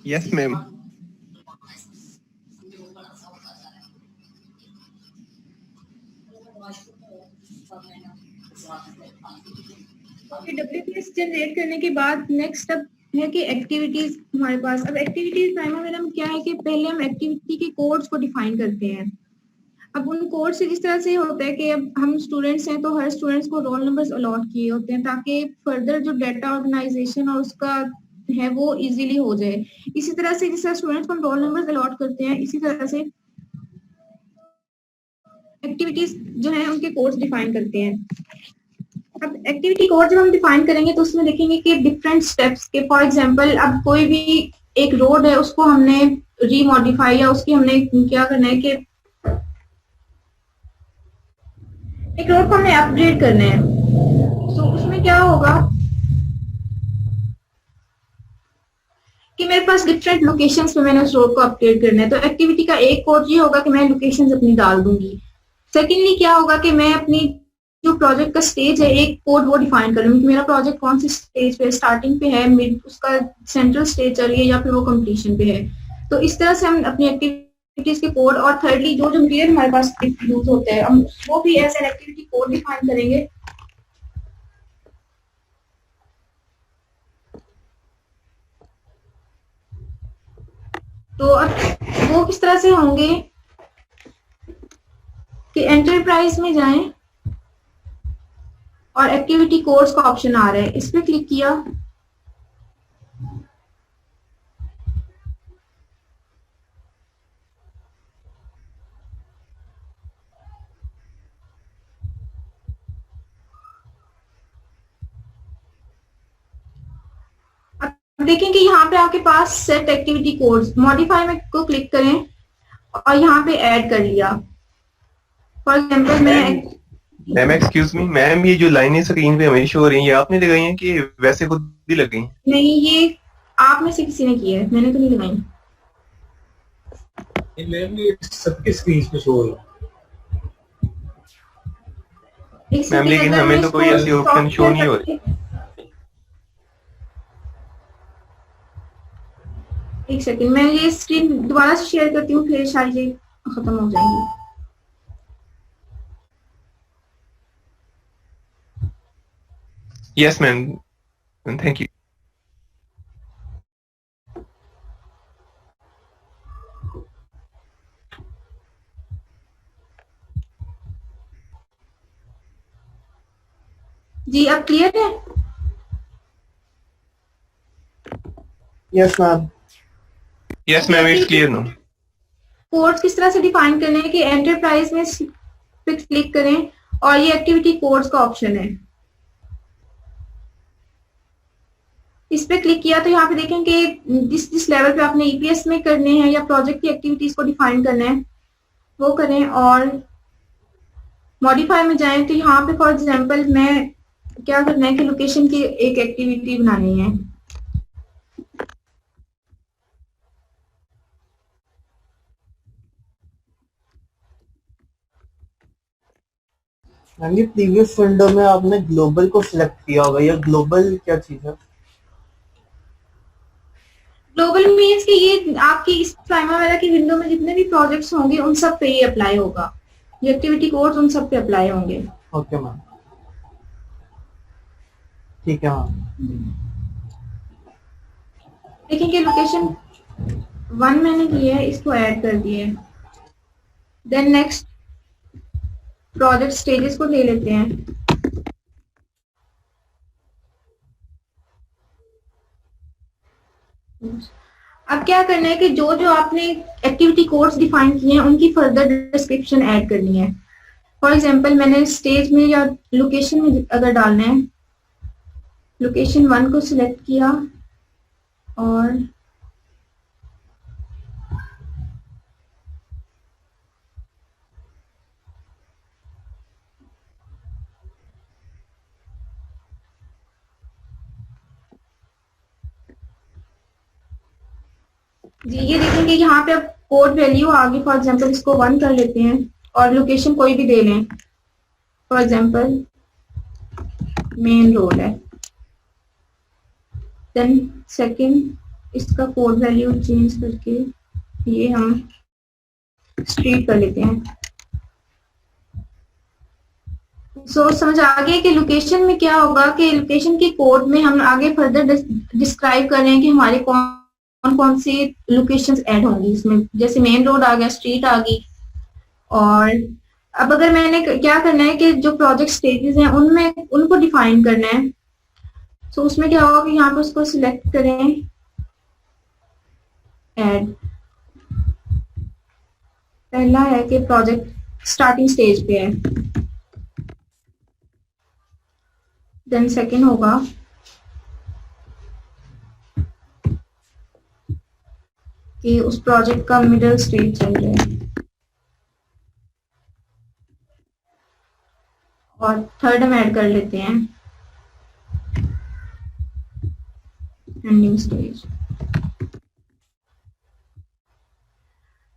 Yes ma'am. WBS generate करने के बाद नेक्स्ट स्टेप है कि एक्टिविटीज हमारे पास। अब एक्टिविटीज प्राइमरी में क्या है कि पहले हम एक्टिविटी के कोड्स को डिफाइन करते हैं। अब उन कोड से जिस तरह से होता है कि अब हम स्टूडेंट्स हैं तो हर स्टूडेंट्स को रोल नंबर्स अलॉट किए होते हैं ताकि फर्दर जो डाटा ऑर्गेनाइजेशन और उसका है वो इजीली हो जाए। इसी तरह से जिस तरह स्टूडेंट्स को हम रोल नंबर्स अलॉट करते हैं इसी तरह से एक्टिविटीज जो है उनके कोड्स डिफाइन करते हैं। अब एक्टिविटी कोड जब हम डिफाइन करेंगे तो उसमें देखेंगे कि डिफरेंट स्टेप्स के, फॉर एग्जांपल अब कोई भी एक रोड है उसको हमने रीमॉडिफाई या उसकी हमने क्या करना है कि एक रोड को हमने अपग्रेड करना है। तो उसमें क्या होगा कि मेरे पास डिफरेंट लोकेशंस पे मैंने उस रोड को अपग्रेड करना है। तो एक्टिविटी का एक कोड ये होगा कि मैं लोकेशंस अपनी डाल दूंगी। सेकेंडली क्या होगा कि मैं अपनी जो प्रोजेक्ट का स्टेज है एक कोड वो डिफाइन करूंगी कि मेरा प्रोजेक्ट कौन सी स्टेज पे, स्टार्टिंग पे है, मिड उसका सेंट्रल स्टेज चल रही है या फिर वो कंप्लीशन पे है। तो इस तरह से हम अपनी एक्टिविटीज के कोड और थर्डली जो जो मटेरियल हमारे पास यूज होते हैं हम वो भी as an activity code define करेंगे। तो अब वो किस तरह से होंगे कि एंटरप्राइज में जाएं और एक्टिविटी कोड्स का ऑप्शन आ रहा है, इस पे क्लिक किया। अब देखें कि यहाँ पे आपके पास सेट एक्टिविटी कोड्स, मॉडिफाई में को क्लिक करें और यहाँ पे ऐड कर लिया। For example ma'am excuse me ma'am, ये जो लाइनें स्क्रीन पे हमेशा हो रही हैं ये आपने लगाई हैं कि वैसे खुद ही लग गई? नहीं, ये आप में से किसी ने किया है, मैंने तो नहीं लगाई। मैम ये सबके स्क्रीन पे शो हो रहा है। मैम लेकिन हमें तो कोई ऐसी ऑप्शन शो नहीं हो रही। एक सेकंड, मैं ये स्क्रीन दोबारा से शेयर करती हूँ फिर शायद ये खत्म हो जाएंगी। Yes, ma'am. And thank you. जी अब क्लियर है? Yes, ma'am. Yes, ma'am. It's clear now. Codes किस तरह से डिफाइन करने हैं कि एंटरप्राइज में पे क्लिक करें और ये एक्टिविटी कोड्स का ऑप्शन है, इस पे क्लिक किया तो यहाँ पे देखें कि जिस लेवल पे आपने ईपीएस में करने हैं या प्रोजेक्ट की एक्टिविटीज को डिफाइन करना है वो करें और मॉडिफाई में जाएं तो यहाँ पे फॉर एग्जांपल मैं क्या करना है कि लोकेशन की एक एक्टिविटी बनानी है। मैम ये प्रीवियस विंडो में आपने ग्लोबल को सिलेक्ट किया होगा, या ग्लोबल क्या चीज है? ग्लोबल मीन्स कि ये आपकी इस प्राइमवेरा की विंडो में जितने भी प्रोजेक्ट्स होंगे उन सब पे ये अप्लाई होगा, ये एक्टिविटी कोड्स उन सब पे अप्लाई होंगे। ओके मैम, ठीक है मैम। देखेंगे लोकेशन 1 मैंने की है, इसको ऐड कर दिए। देन नेक्स्ट प्रोजेक्ट स्टेजेस को ले लेते हैं। अब क्या करना है कि जो जो आपने एक्टिविटी कोड्स डिफाइन किए हैं उनकी फर्दर डिस्क्रिप्शन ऐड करनी है। फॉर एग्जांपल मैंने स्टेज में या लोकेशन में अगर डालना है, लोकेशन 1 को सिलेक्ट किया और जी ये देखेंगे यहाँ पे अब कोड वैल्यू आ गई। फॉर एग्जांपल इसको 1 कर लेते हैं और लोकेशन कोई भी दे लें, फॉर एग्जांपल मेन रोड है। देन सेकंड इसका कोड वैल्यू चेंज करके ये हम स्ट्रीट कर लेते हैं। सो समझ आ गया कि लोकेशन में क्या होगा कि लोकेशन के कोड में हम आगे फर्दर डिस्क्राइब कर रहे हैं कि हमारे कौन कौन सी लोकेशंस ऐड होंगी इसमें, जैसे मेन रोड आ गया, स्ट्रीट आ गई। और अब अगर मैंने क्या करना है कि जो प्रोजेक्ट स्टेजेस हैं उनमें उनको डिफाइन करना है, तो उसमें क्या होगा कि यहाँ पे उसको सिलेक्ट करें, ऐड। पहला है कि प्रोजेक्ट स्टार्टिंग स्टेज पे है। देन सेकंड होगा कि उस प्रोजेक्ट का मिडिल स्टेज चल रहा है। और थर्ड हम ऐड कर लेते हैं एंडिंग स्टेज।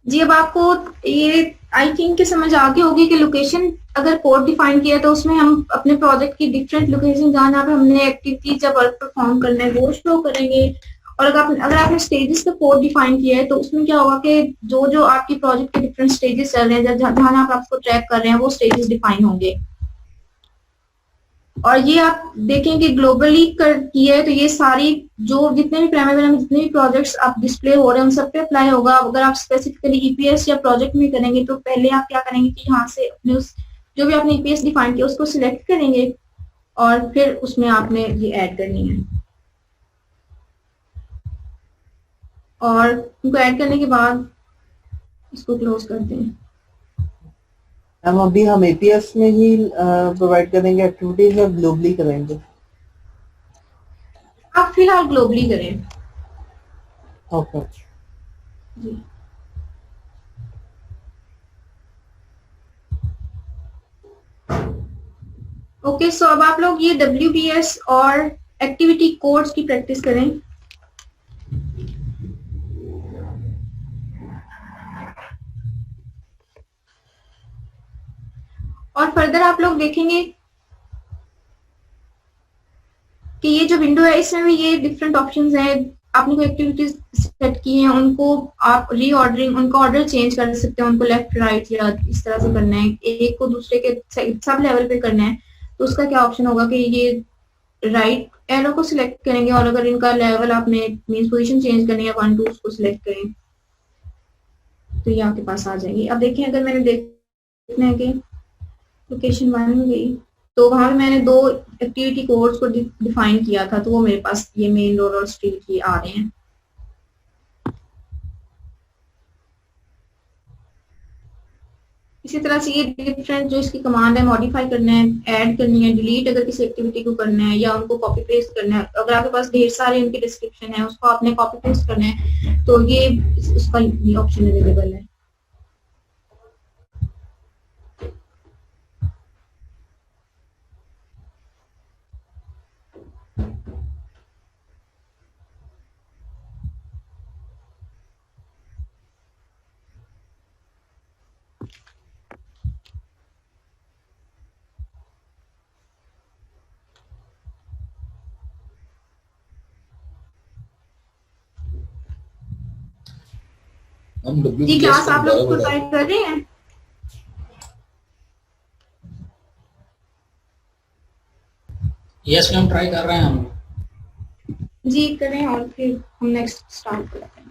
जी अब आपको ये आई थिंक कि समझ आ गई होगी कि लोकेशन अगर कोड डिफाइन किया तो उसमें हम अपने प्रोजेक्ट की डिफरेंट लोकेशन जहाँ पे हमने एक्टिविटीज या वर्क परफॉर्म करना है वो शो करेंगे। और अगर आपने स्टेजेस का कोड डिफाइन किया है तो उसमें क्या होगा कि जो जो आपकी प्रोजेक्ट के डिफरेंट स्टेजेस चल रहे हैं, जहां आप आपको ट्रैक कर रहे हैं वो स्टेजेस डिफाइन होंगे। और ये आप देखें कि ग्लोबली किया है तो ये सारी जो जितने भी प्राइमवेरा में जितने भी प्रोजेक्ट्स आप डिस्प्ले हो रहे हैं उन सब पे अप्लाई होगा। अगर आप स्पेसिफिकली ईपीएस या प्रोजेक्ट में करेंगे तो पहले आप क्या करेंगे कि यहाँ से अपने उस जो भी आपने ईपीएस डिफाइन किया उसको सिलेक्ट करेंगे और फिर उसमें आपने ये ऐड करनी है। और उनको ऐड करने के बाद इसको क्लोज करते हैं। मैम अभी हम एपीएस में ही प्रोवाइड करेंगे एक्टिविटीज या ग्लोबली करेंगे? आप फिलहाल ग्लोबली करें। ओके जी ओके, सो अब आप लोग ये WBS और एक्टिविटी कोड्स की प्रैक्टिस करें। और फर्दर आप लोग देखेंगे कि ये जो विंडो है इसमें भी ये डिफरेंट ऑप्शंस हैं। आपने कोई एक्टिविटीज सेट की हैं उनको आप रीऑर्डरिंग, उनका ऑर्डर चेंज कर सकते हैं, उनको लेफ्ट राइट या इस तरह से करना है, एक को दूसरे के सब लेवल पे करना है तो उसका क्या ऑप्शन होगा कि ये राइट एरो को सिलेक्ट करेंगे और अगर इनका लेवल आपने मीन्स पोजीशन चेंज करनी है 1 2 उसको सिलेक्ट करें तो ये आपके पास आ जाएगी। अब देखें अगर मैंने देखना है कि लोकेशन 1 में गई तो वहां पे मैंने 2 एक्टिविटी कोड्स को डिफाइन किया था तो वो मेरे पास ये मेन रोल और स्टिल की आ रहे हैं। इसी तरह से ये डिफरेंट जो इसकी कमांड है मॉडिफाई करना है, ऐड करनी है, डिलीट अगर किसी एक्टिविटी को करना है या उनको कॉपी पेस्ट करना है। अगर आपके पास ढेर सारे इनके डिस्क्रिप्शन है उसको आपने कॉपी पेस्ट करना है तो ये उसका ये ऑप्शन अवेलेबल है। जी क्लास आप लोग उसको टाइप कर रहे हैं? यस मैम ट्राई कर रहे हैं हम। जी करें और फिर हम नेक्स्ट स्टार्ट करते हैं।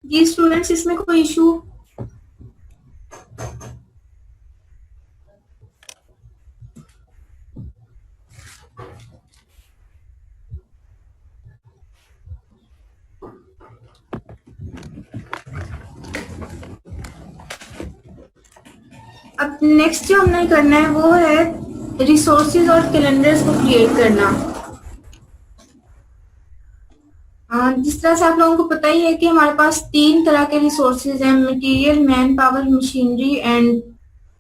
जी स्टूडेंट्स इसमें कोई इशू? अब नेक्स्ट जो हमने करना है वो है रिसोर्सेज और कैलेंडर्स को क्रिएट करना। जिस तरह से आप लोगों को पता ही है कि हमारे पास 3 तरह के रिसोर्सेज हैं, material, man power, machinery and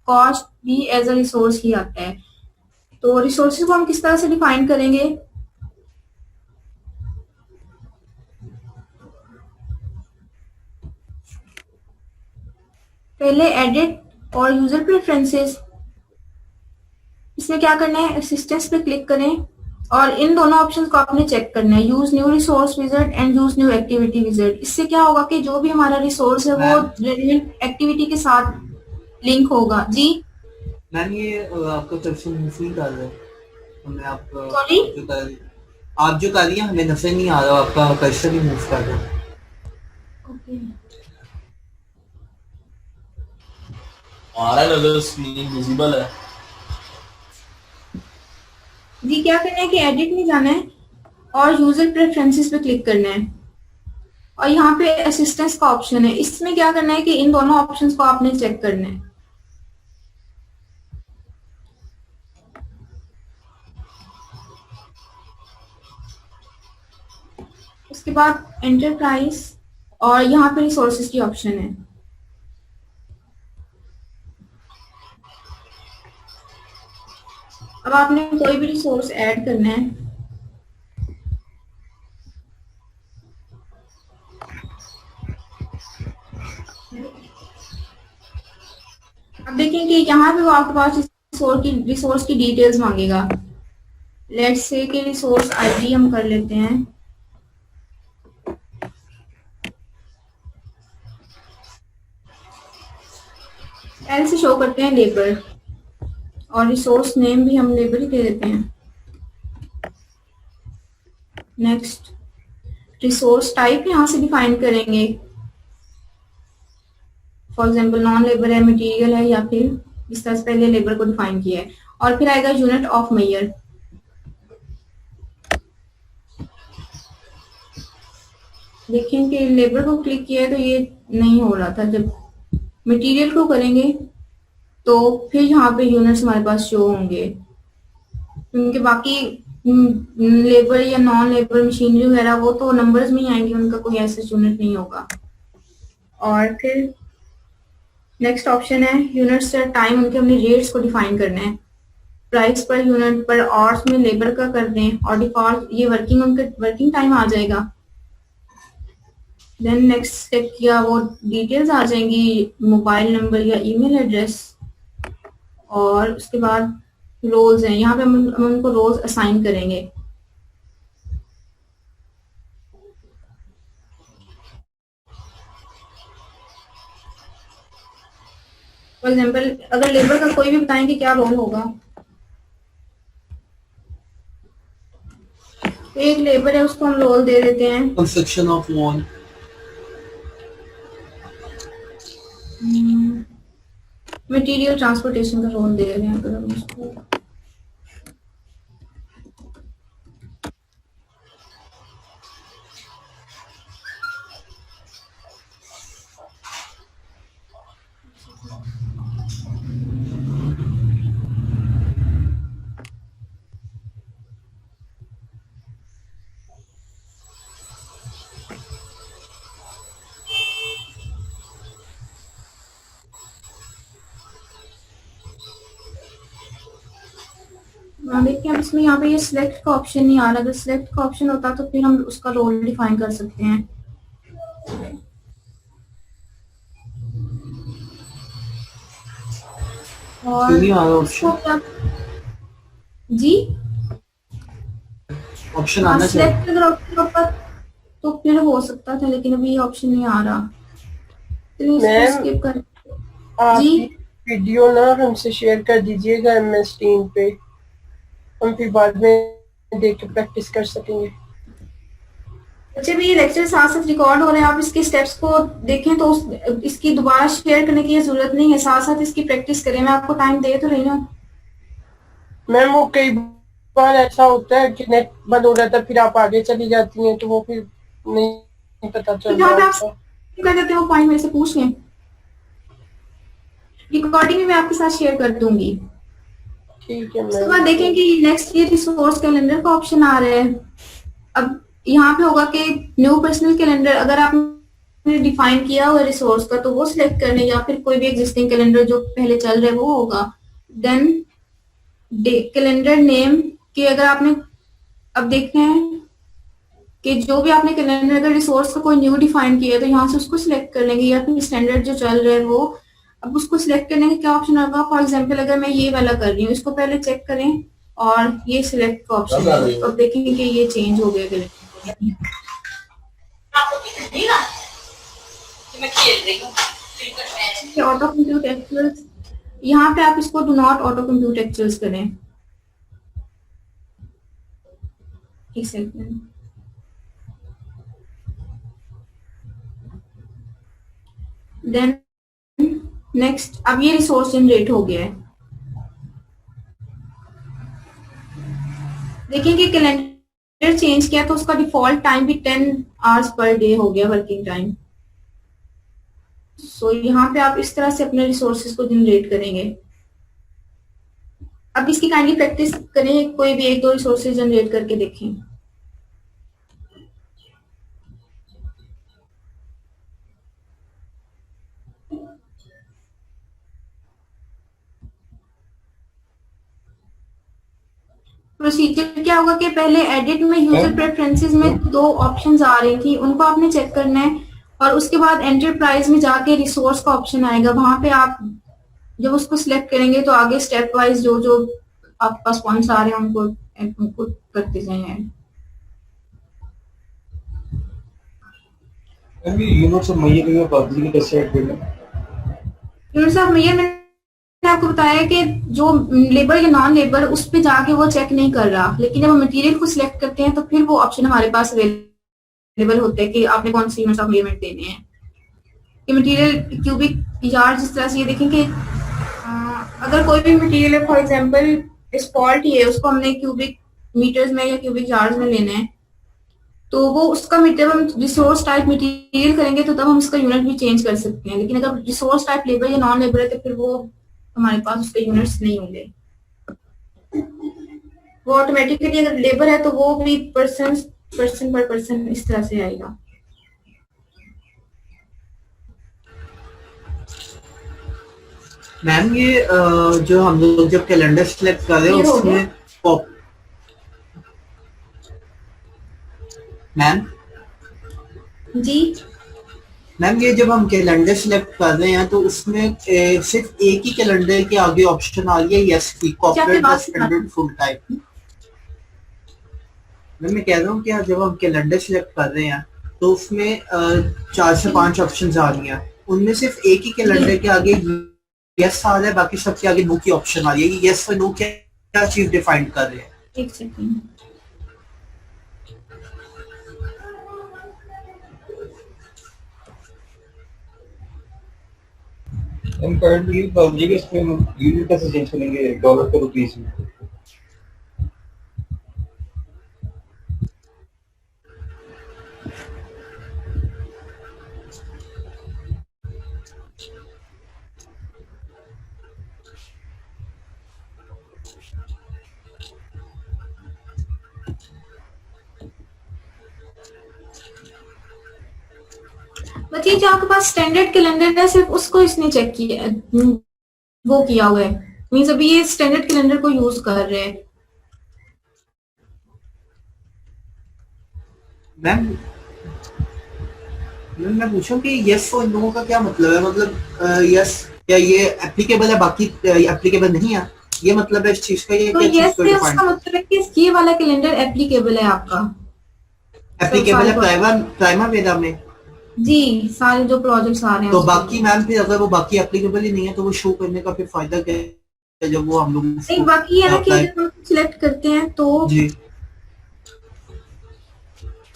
cost भी एज अ रिसोर्स ही आता है। तो रिसोर्सेज को हम किस तरह से डिफाइन करेंगे? पहले एडिट और यूजर प्रेफरेंसेस, इसमें क्या करना है, असिस्टेंस पे क्लिक करें और इन दोनों ऑप्शंस को आपने चेक करना है, use new resource wizard and use new activity wizard. इससे क्या होगा कि जो भी हमारा रिसोर्स है वो रेलेवेंट एक्टिविटी के साथ लिंक होगा। जी मैम ये आपका क्वेश्चन मूव कर रहा है, हमें आपका सॉरी आप जो कर रही हैं हमें नजर नहीं आ रहा, आपका क्वेश्चन ही मूव कर रहा है। ओके आ रहा है नजर, स्क्रीन विजिबल है। जी क्या करना है कि एडिट में जाना है और यूजर प्रेफरेंसेस पे क्लिक करना है और यहाँ पे असिस्टेंस का ऑप्शन है, इसमें क्या करना है कि इन दोनों ऑप्शंस को आपने चेक करना है। उसके बाद एंटरप्राइज और यहाँ पे रिसोर्सेज की ऑप्शन है। अब आपने कोई भी रिसोर्स ऐड करना है, अब देखें कि यहाँ पे वो आपके पास रिसोर्स की डिटेल्स मांगेगा। लेट्स से कि रिसोर्स आईडी हम कर लेते हैं, एल से शो करते हैं लेबर और रिसोर्स नेम भी हम लेबर ही दे देते हैं। नेक्स्ट रिसोर्स टाइप यहाँ से डिफाइन करेंगे, फॉर एग्जांपल नॉन लेबर है, मटेरियल है, या फिर इस तरह से पहले लेबर को डिफाइन किया है। और फिर आएगा यूनिट ऑफ मेजर। देखें कि लेबर को क्लिक किया है तो ये नहीं हो रहा था, जब मटेरियल को करेंगे तो फिर यहाँ पे यूनिट्स हमारे पास शो होंगे, क्योंकि बाकी लेबर या नॉन लेबर मशीनरी वगैरह वो तो नंबर्स में ही आएंगे, उनका कोई ऐसा यूनिट नहीं होगा। और फिर नेक्स्ट ऑप्शन है यूनिट्स टाइम, उनके हमने रेट्स को डिफाइन करना है, प्राइस पर यूनिट पर आवर्स में लेबर का कर दें और डिफॉल्ट ये वर्किंग उनका वर्किंग टाइम आ जाएगा। देन नेक्स्ट स्टेप किया वो डिटेल्स आ जाएंगी, मोबाइल नंबर या ईमेल एड्रेस, और उसके बाद रोल्स हैं, यहाँ पे हम उनको रोल्स असाइन करेंगे। फॉर एग्जाम्पल अगर लेबर का कोई भी बताएं कि क्या रोल होगा, तो एक लेबर है उसको हम रोल दे देते हैं construction of wall, material transportation का रोल दे रहे हैं अगर हम उसको। देखिए अब इसमें यहाँ पे ये सिलेक्ट का ऑप्शन नहीं आ रहा, अगर सिलेक्ट का ऑप्शन होता तो फिर हम उसका रोल डिफाइन कर सकते हैं। और उसको क्या जी ऑप्शन आना चाहिए, सिलेक्ट अगर ऑप्शन होता तो फिर हो सकता था, लेकिन अभी ये ऑप्शन नहीं आ रहा, तो इसको स्किप कर। जी वीडियो ना हमसे शेयर कर दीजिएगा एमएस टीम पे, हम फिर बाद में देख के प्रैक्टिस कर सकेंगे। अच्छा भी ये लेक्चर साथ साथ रिकॉर्ड हो रहे हैं, आप इसके स्टेप्स को देखें तो इसकी दोबारा शेयर करने की जरूरत नहीं है, साथ साथ इसकी प्रैक्टिस करें। मैं आपको टाइम दे तो रही हूँ मैम, वो कई बार ऐसा होता है कि नेट बंद हो जाता है, फिर आप आगे चली जाती हैं तो वो फिर नहीं पता चल रहा। कर देते हो पॉइंट मेरे से पूछ लें, रिकॉर्डिंग में मैं आपके साथ शेयर कर दूंगी। ठीक है। उसके बाद देखें कि नेक्स्ट ये रिसोर्स कैलेंडर का ऑप्शन आ रहा है। अब यहाँ पे होगा कि न्यू पर्सनल कैलेंडर, अगर आपने डिफाइन किया हुआ रिसोर्स का तो वो सिलेक्ट करने, या फिर कोई भी एग्जिस्टिंग कैलेंडर जो पहले चल रहा है वो होगा। देन कैलेंडर नेम कि अगर आपने अब देखना है कि जो भी आपने कैलेंडर अगर रिसोर्स का कोई न्यू डिफाइन किया है तो यहाँ से उसको सिलेक्ट कर लेंगे, या फिर स्टैंडर्ड जो चल रहा है वो अब उसको सिलेक्ट करने का क्या ऑप्शन होगा। फॉर एग्जांपल अगर मैं ये वाला कर रही हूँ, इसको पहले चेक करें और ये सिलेक्ट का ऑप्शन है, तो अब देखेंगे कि ये चेंज हो गया कैलेंडर। ऑटो कंप्यूट एक्चुअल्स, यहाँ पे आप इसको do not auto compute actuals करें। एक सेकंड, देन नेक्स्ट, अब ये रिसोर्स जनरेट हो गया है। देखिए कि कैलेंडर चेंज किया तो उसका डिफॉल्ट टाइम भी 10 आवर्स पर डे हो गया, वर्किंग टाइम। सो यहाँ पे आप इस तरह से अपने रिसोर्सेज को जनरेट करेंगे। अब इसकी काइंडली प्रैक्टिस करें, कोई भी 1-2 रिसोर्सेज जनरेट करके देखें। प्रोसीजर क्या होगा कि पहले एडिट में यूजर प्रेफरेंसेस में 2 ऑप्शंस आ रही थी, उनको आपने चेक करना है, और उसके बाद एंटरप्राइज में जाके रिसोर्स का ऑप्शन आएगा। वहां पे आप जब उसको सिलेक्ट करेंगे तो आगे स्टेप वाइज जो जो आपके पास पॉइंट्स आ रहे हैं उनको करते जाएं। यूनिट्स ऑफ मैयर में पब्लिक कैसे ऐड करना? यूनिट्स ऑफ मैयर मैंने आपको बताया कि जो लेबर या नॉन लेबर उस पे जाके वो चेक नहीं कर रहा, लेकिन जब हम मटेरियल को सिलेक्ट करते हैं तो फिर वो ऑप्शन हमारे पास अवेलेबल होते हैं कि आपने कौन सी यूनिट्स ऑफ मेजरमेंट देने हैं। कि मटेरियल क्यूबिक यार्ड, जिस तरह से ये देखें कि अगर कोई भी मटेरियल है, फॉर एग्जांपल स्पॉल्ट ही है, उसको हमने क्यूबिक मीटर्स में या क्यूबिक यार्ड्स में लेना है, तो वो उसका जब हम रिसोर्स टाइप मटेरियल करेंगे तो तब हम उसका यूनिट भी चेंज कर सकते हैं। लेकिन अगर रिसोर्स टाइप लेबर या नॉन लेबर है तो फिर वो हमारे पास उसके यूनिट्स नहीं होंगे। वो ऑटोमेटिकली अगर लेबर है तो वो भी पर्सन पर पर्सन इस तरह से आएगा। मैम ये जो हम लोग जब कैलेंडर सिलेक्ट कर रहे हैं उसमें मैम जी मैम ये जब हम कैलेंडर सिलेक्ट कर रहे हैं तो उसमें सिर्फ एक ही कैलेंडर के आगे ऑप्शन आ रही है यस की कॉर्पोरेट स्टैंडर्ड फुल टाइप। मैं कह रहा हूँ कि जब हम कैलेंडर सिलेक्ट कर रहे हैं तो उसमें 4 से 5 ऑप्शन आ रही हैं, उनमें सिर्फ एक ही कैलेंडर के आगे यस आ रहा है, बाकी सबके आगे नो की ऑप्शन आ रही है। यस और नो क्या चीज डिफाइन कर रहे हैं? एक सेकंड, हम करंटली पब्लिक इसमें यूनिट कैसे चेंज करेंगे डॉलर का रुपीस में? बच्चे जो आपके पास स्टैंडर्ड कैलेंडर है सिर्फ उसको इसने चेक किया, वो किया हुआ है, मींस अभी ये स्टैंडर्ड कैलेंडर को यूज कर रहे हैं। मैम मैं पूछूं कि यस और नो का क्या मतलब है? मतलब यस क्या ये एप्लीकेबल है, बाकी एप्लीकेबल नहीं है, ये मतलब है इस चीज का? ये तो क्या चीज यस को से डिफाइन उसका मतलब है कि ये वाला कैलेंडर एप्लीकेबल है आपका, एप्लीकेबल है प्राइमा वेदा में जी, सारे जो प्रोजेक्ट्स आ रहे हैं। तो बाकी मैम फिर अगर वो बाकी एप्लीकेबल ही नहीं है तो वो शो करने का फिर फायदा क्या है जब वो हम लोग नहीं, बाकी ये ना कि जब हम सिलेक्ट करते हैं तो जी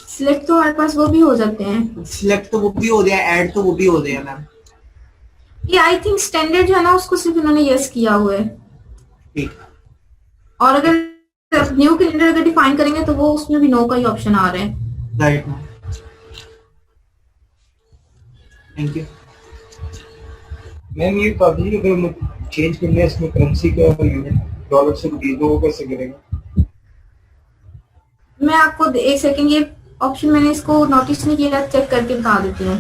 सिलेक्ट तो हमारे पास वो भी हो जाते हैं, सिलेक्ट तो वो भी हो रहा है, ऐड तो वो भी हो रहे हैं मैम। ये आई थिंक स्टैंडर्ड जो है ना उसको सिर्फ इन्होंने यस किया हुआ है। ठीक, और अगर न्यू कैलेंडर अगर डिफाइन करेंगे तो वो उसमें भी नो का ही ऑप्शन आ रहा है। Right ma'am, thank you ma'am. ये पब्लिक अगर हम चेंज करना है इसमें करेंसी का यूनिट डॉलर से रुपीस में, वो कैसे करेंगे? मैं आपको एक सेकंड, ये ऑप्शन मैंने इसको नोटिस नहीं किया, चेक करके बता देती हूँ।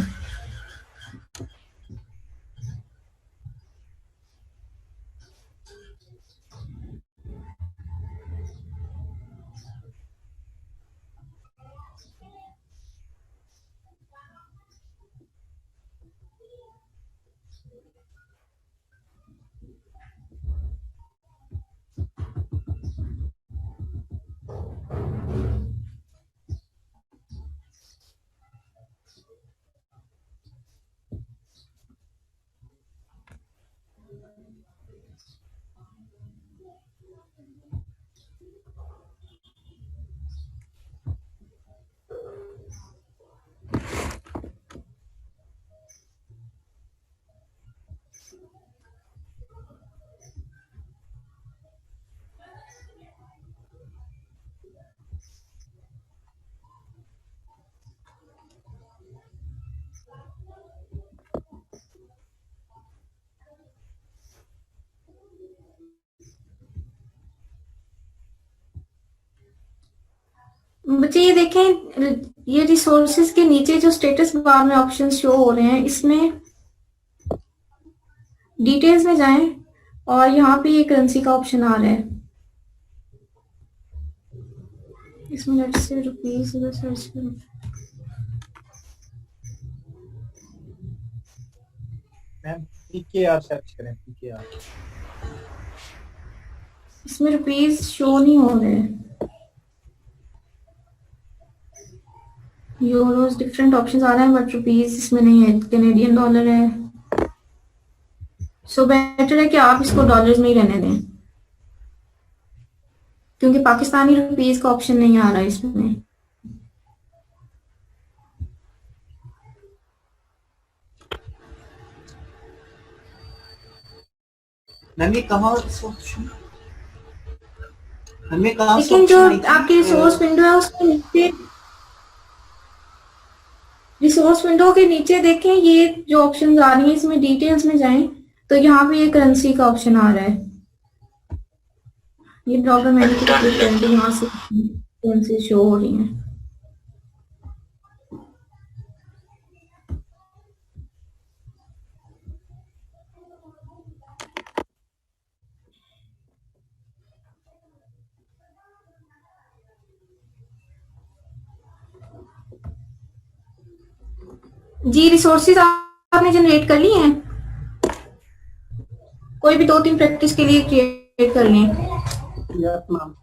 बच्चे ये देखें, ये रिसोर्सेज के नीचे जो स्टेटस बार में ऑप्शन शो हो रहे हैं, इसमें डिटेल्स में जाएं और यहाँ पे ये करेंसी का ऑप्शन आ रहा है। इसमें लेट्स से रुपीस सर्च करो। मैम पीकेआर सर्च करें, पीकेआर। इसमें रुपीस शो नहीं हो रहे, यूरोस डिफरेंट ऑप्शंस आ रहे हैं बट रुपीस इसमें नहीं है, कैनेडियन डॉलर है। सो बेटर है कि आप इसको डॉलर्स में ही रहने दें, क्योंकि पाकिस्तानी रुपीस का ऑप्शन नहीं आ रहा है इसमें। मैम ये कहाँ ऑप्शन, हमें कहाँ लेकिन जो आपकी रिसोर्स विंडो है उसके नीचे, रिसोर्स विंडो के नीचे देखें, ये जो ऑप्शन आ रही है इसमें डिटेल्स में जाएं तो यहाँ पे ये करेंसी का ऑप्शन आ रहा है। ये डॉलर मैंने क्लिक करके यहाँ से करेंसी शो हो रही है। जी रिसोर्सेज आपने जनरेट कर लिए हैं, कोई भी 2-3 प्रैक्टिस के लिए क्रिएट कर लें। Yes ma'am.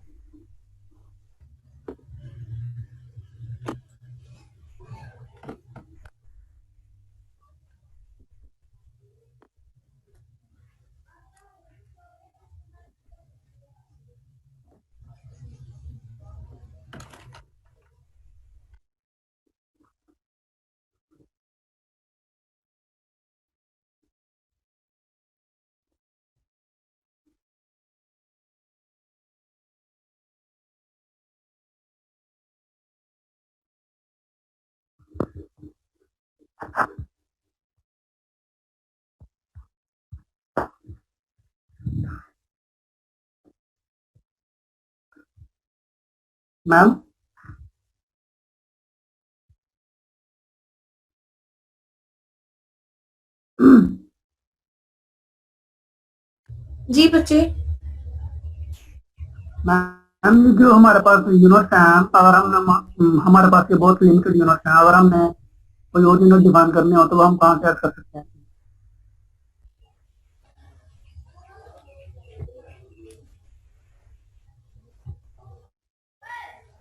मैम जी बच्चे। मैम जो हमारे पास यूनिट्स हैं, अगर हमने हमारे पास ये बहुत लिमिटेड यूनिट्स हैं, अगर हमने कोई और यूनिट डिफाइन करने हो तो हम कहाँ से ऐड कर सकते हैं?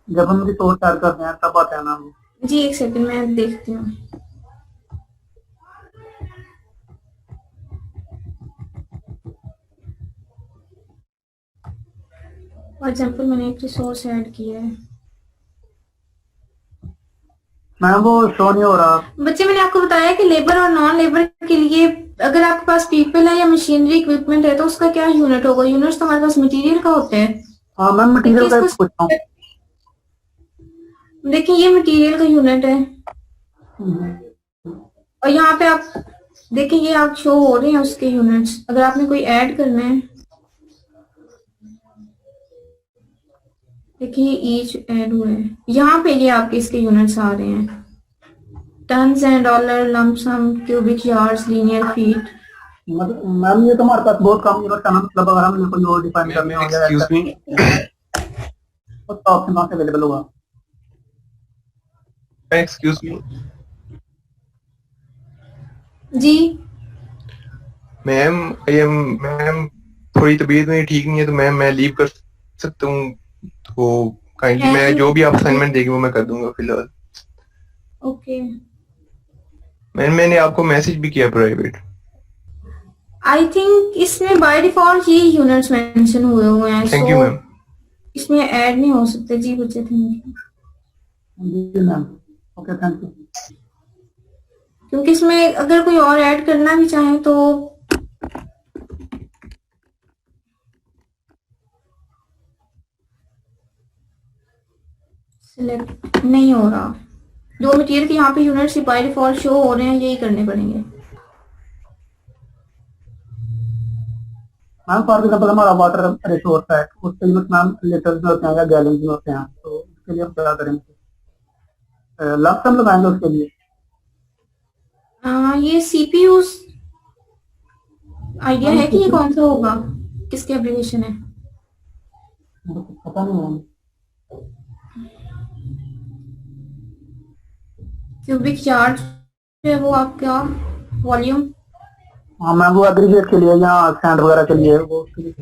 जब हम रिसोर्स ऐड करते हैं तब आते हैं मैम। जी एक सेकंड मैं देखती हूँ। फॉर एग्जाम्पल मैंने एक रिसोर्स ऐड किया है, मैम वो शो नहीं हो रहा। बच्चे मैंने आपको बताया कि लेबर और नॉन लेबर के लिए अगर आपके पास पीपल है या मशीनरी इक्विपमेंट है तो उसका क्या यूनिट होगा? यूनिट्स तो हमारे पास मटेरियल का होते हैं। हाँ मैम मटेरियल का पूछ रहा हूँ। देखिए ये मटेरियल का यूनिट है और यहाँ पे आप देखिए ये आप शो हो रहे हैं उसके यूनिट्स। अगर आपने कोई ऐड करना है, देखिए ईच ऐड हुए हैं, यहाँ पे ये आपके इसके यूनिट्स आ रहे हैं, tons and dollar, lump sum, cubic yards, linear feet. Ma'am ये तो हमारे पास बहुत कम यूनिट है, मतलब अगर हमने कोई और डिफाइन करने हो गया तो ऑप्शन कहाँ से अवेलेबल होगा? एक्सक्यूज मी जी मैम थोड़ी तबीयत मेरी ठीक नहीं है तो मैम मैं लीव कर सकता हूँ? तो काइंडली मैं जो भी आप असाइनमेंट देगी वो मैं कर दूंगा फिलहाल। ओके मैंने आपको मैसेज भी किया प्राइवेट। आई थिंक इसमें बाय डिफॉल्ट ये यूनिट्स मेंशन हुए हैं। Thank you ma'am. इसमें ऐड नहीं हो सकते। जी बच्चे थैंक यू। जी मैम ओके थैंक यू। क्योंकि इसमें अगर कोई और ऐड करना भी चाहे तो सिलेक्ट नहीं हो रहा। जो मटेरियल के यहाँ पे यूनिट्स बाय डिफॉल्ट शो हो रहे हैं यही करने पड़ेंगे। मैम फॉर एग्जांपल हमारा वाटर रिसोर्स है, उसके यूनिट मैम लीटर्स में होते हैं या गैलन में होते हैं, तो उसके लिए हम क्या करेंगे, लमसम लगाएंगे उसके लिए? ये CPU आइडिया है कि ये कौन सा होगा, किसकी एप्लीकेशन है? मुझे कुछ पता नहीं है। क्यूबिक चार्ज है वो आपका वॉल्यूम। हाँ मैम, वो एग्रीगेट के लिए या सैंड वगैरह के लिए वो उसके लिए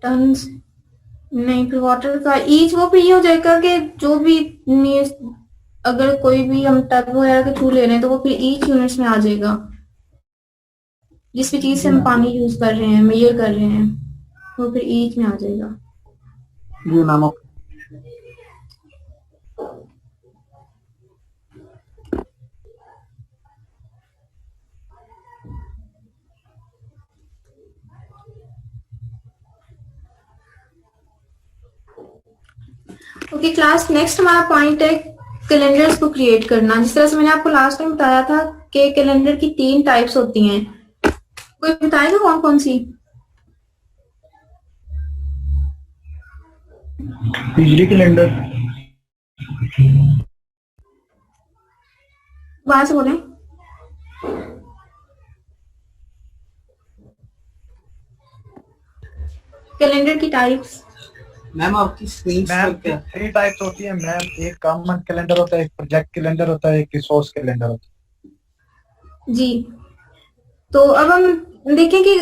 टन्स नहीं, फिर वाटर का ईच वो फिर ये हो जाएगा कि जो भी अगर कोई भी हम टब वगैरह के थ्रू ले रहे हैं तो वो फिर ईच यूनिट्स में आ जाएगा। जिस भी चीज से हम पानी यूज कर रहे हैं, मेजर कर रहे हैं, वो फिर ईच में आ जाएगा। जी मैम। ओके क्लास, नेक्स्ट हमारा पॉइंट है कैलेंडर्स को क्रिएट करना। जिस तरह से मैंने आपको लास्ट टाइम बताया था कि कैलेंडर की 3 टाइप्स होती हैं, कोई बताएगा कौन कौन सी? बिजली कैलेंडर, बाहर से बोले। कैलेंडर की टाइप्स मैम आपकी स्क्रीन पर क्या 3 टाइप्स होती है मैम। एक कॉमन कैलेंडर होता है, एक प्रोजेक्ट कैलेंडर होता है, एक रिसोर्स कैलेंडर होता है। जी, तो अब हम देखें कि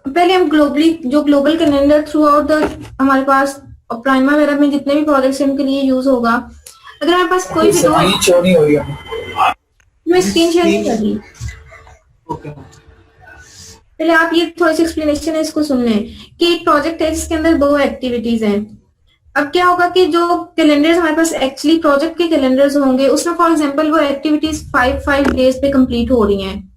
पहले हम global calendar through out the हमारे पास प्राइमा वगैरह में जितने भी प्रोजेक्ट्स उनके लिए यूज होगा। अगर हमारे पास कोई भी नहीं हो रही है, मैं स्क्रीन शेयर नहीं कर रही। ओके, पहले आप ये थोड़ी सी एक्सप्लेनेशन है इसको सुन लें कि एक प्रोजेक्ट है जिसके अंदर 2 एक्टिविटीज हैं। अब क्या होगा कि जो कैलेंडर्स हमारे पास एक्चुअली प्रोजेक्ट के कैलेंडर्स होंगे उसमें फॉर एग्जांपल वो एक्टिविटीज 5 डेज पे कंप्लीट हो रही हैं,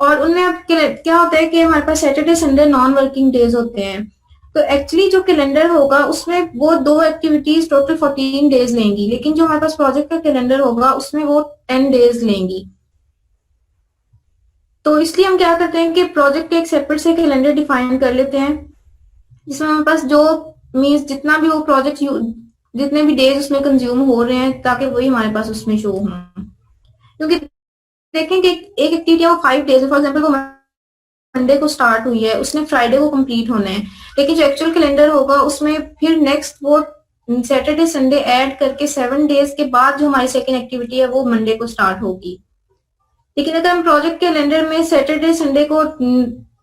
और उनमें अब क्या होता है कि हमारे पास Saturday Sunday non working days होते हैं। तो एक्चुअली जो कैलेंडर होगा उसमें वो 2 एक्टिविटीज टोटल 14 डेज लेंगी, लेकिन जो हमारे पास प्रोजेक्ट का कैलेंडर होगा उसमें वो 10 डेज लेंगी। तो इसलिए हम क्या करते हैं कि प्रोजेक्ट के एक सेपरेट से कैलेंडर डिफाइन कर लेते हैं जिसमें हमारे पास जो मीन्स जितना भी वो प्रोजेक्ट जितने भी डेज उसमें कंज्यूम हो रहे हैं ताकि वही हमारे पास उसमें शो हो। क्योंकि देखें कि एक एक्टिविटी वो 5 डेज, फॉर एग्जांपल वो मंडे को स्टार्ट हुई है, उसने फ्राइडे को कंप्लीट होना है, लेकिन जो एक्चुअल कैलेंडर होगा उसमें फिर नेक्स्ट वो सैटरडे संडे ऐड करके 7 डेज के बाद जो हमारी सेकेंड एक्टिविटी है वो मंडे को स्टार्ट होगी। लेकिन अगर हम प्रोजेक्ट कैलेंडर में सैटरडे संडे को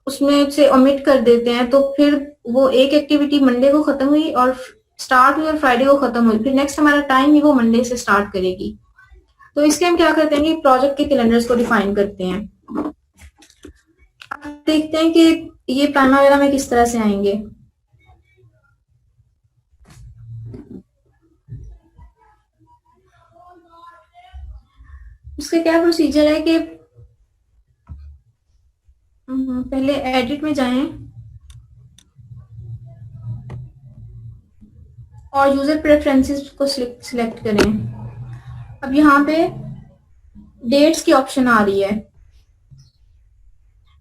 उसमें से ओमिट कर देते हैं तो फिर वो एक एक्टिविटी मंडे को खत्म हुई और स्टार्ट हुई और फ्राइडे को खत्म हुई, फिर नेक्स्ट हमारा टाइम ही वो मंडे से स्टार्ट करेगी। तो इसलिए हम क्या करते हैं कि प्रोजेक्ट के कैलेंडर्स को डिफाइन करते हैं। अब देखते हैं कि ये प्राइमा वगैरह में किस तरह से आएंगे। उसका क्या प्रोसीजर है कि पहले एडिट में जाएं और यूजर प्रेफरेंसेस को सिलेक्ट करें। अब यहाँ पे डेट्स की ऑप्शन आ रही है,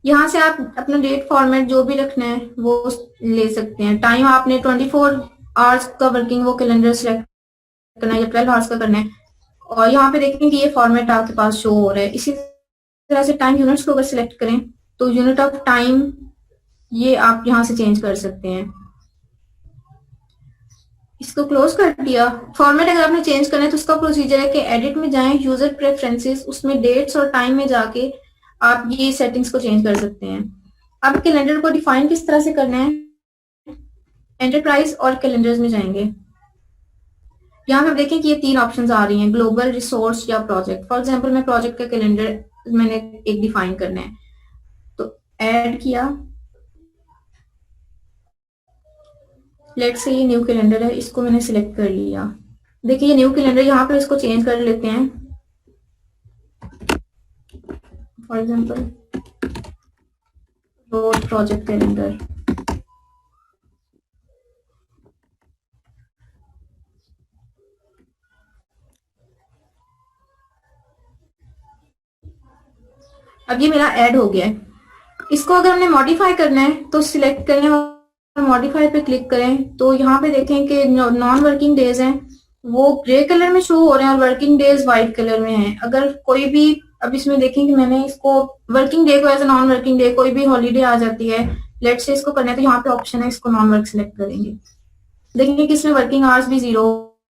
यहाँ से आप अपना डेट फॉर्मेट जो भी रखना है वो ले सकते हैं। टाइम आपने 24 आवर्स का वर्किंग वो कैलेंडर सिलेक्ट करना है या 12 आवर्स का करना है, और यहाँ पे देखें कि ये फॉर्मेट आपके पास शो हो रहा है। इसी तरह से टाइम यूनिट्स को अगर सिलेक्ट करें तो यूनिट ऑफ टाइम ये आप यहाँ से चेंज कर सकते हैं। इसको क्लोज कर दिया। फॉर्मेट अगर आपने चेंज करना है तो उसका प्रोसीजर है कि एडिट में जाएं, यूजर प्रेफरेंसेस, उसमें डेट्स और टाइम में जाके आप ये सेटिंग्स को चेंज कर सकते हैं। अब कैलेंडर को डिफाइन किस तरह से करना है, एंटरप्राइज और कैलेंडर्स में जाएंगे। यहाँ पे देखें कि ये 3 ऑप्शंस आ रही हैं, ग्लोबल, रिसोर्स या प्रोजेक्ट। फॉर एग्जांपल मैं प्रोजेक्ट का कैलेंडर मैंने एक डिफाइन करना है तो ऐड किया। लेट्स से ये न्यू कैलेंडर है, इसको मैंने सिलेक्ट कर लिया। देखिए ये न्यू कैलेंडर, यहाँ पे इसको चेंज कर लेते हैं। For example road project calendar. अब ये मेरा ऐड हो गया है। इसको अगर हमने मॉडिफाई करना है तो सिलेक्ट करें मॉडिफाई पे क्लिक करें तो यहाँ पे देखें कि नॉन वर्किंग डेज हैं वो ग्रे कलर में शो हो रहे हैं और वर्किंग डेज व्हाइट कलर में हैं। अगर कोई भी, अब इसमें देखें कि मैंने इसको वर्किंग डे को as a non working day, कोई भी हॉलीडे आ जाती है, लेट से इसको करना है तो यहाँ पे ऑप्शन है, इसको नॉन वर्क सिलेक्ट करेंगे। देखेंगे कि इसमें वर्किंग आवर्स भी 0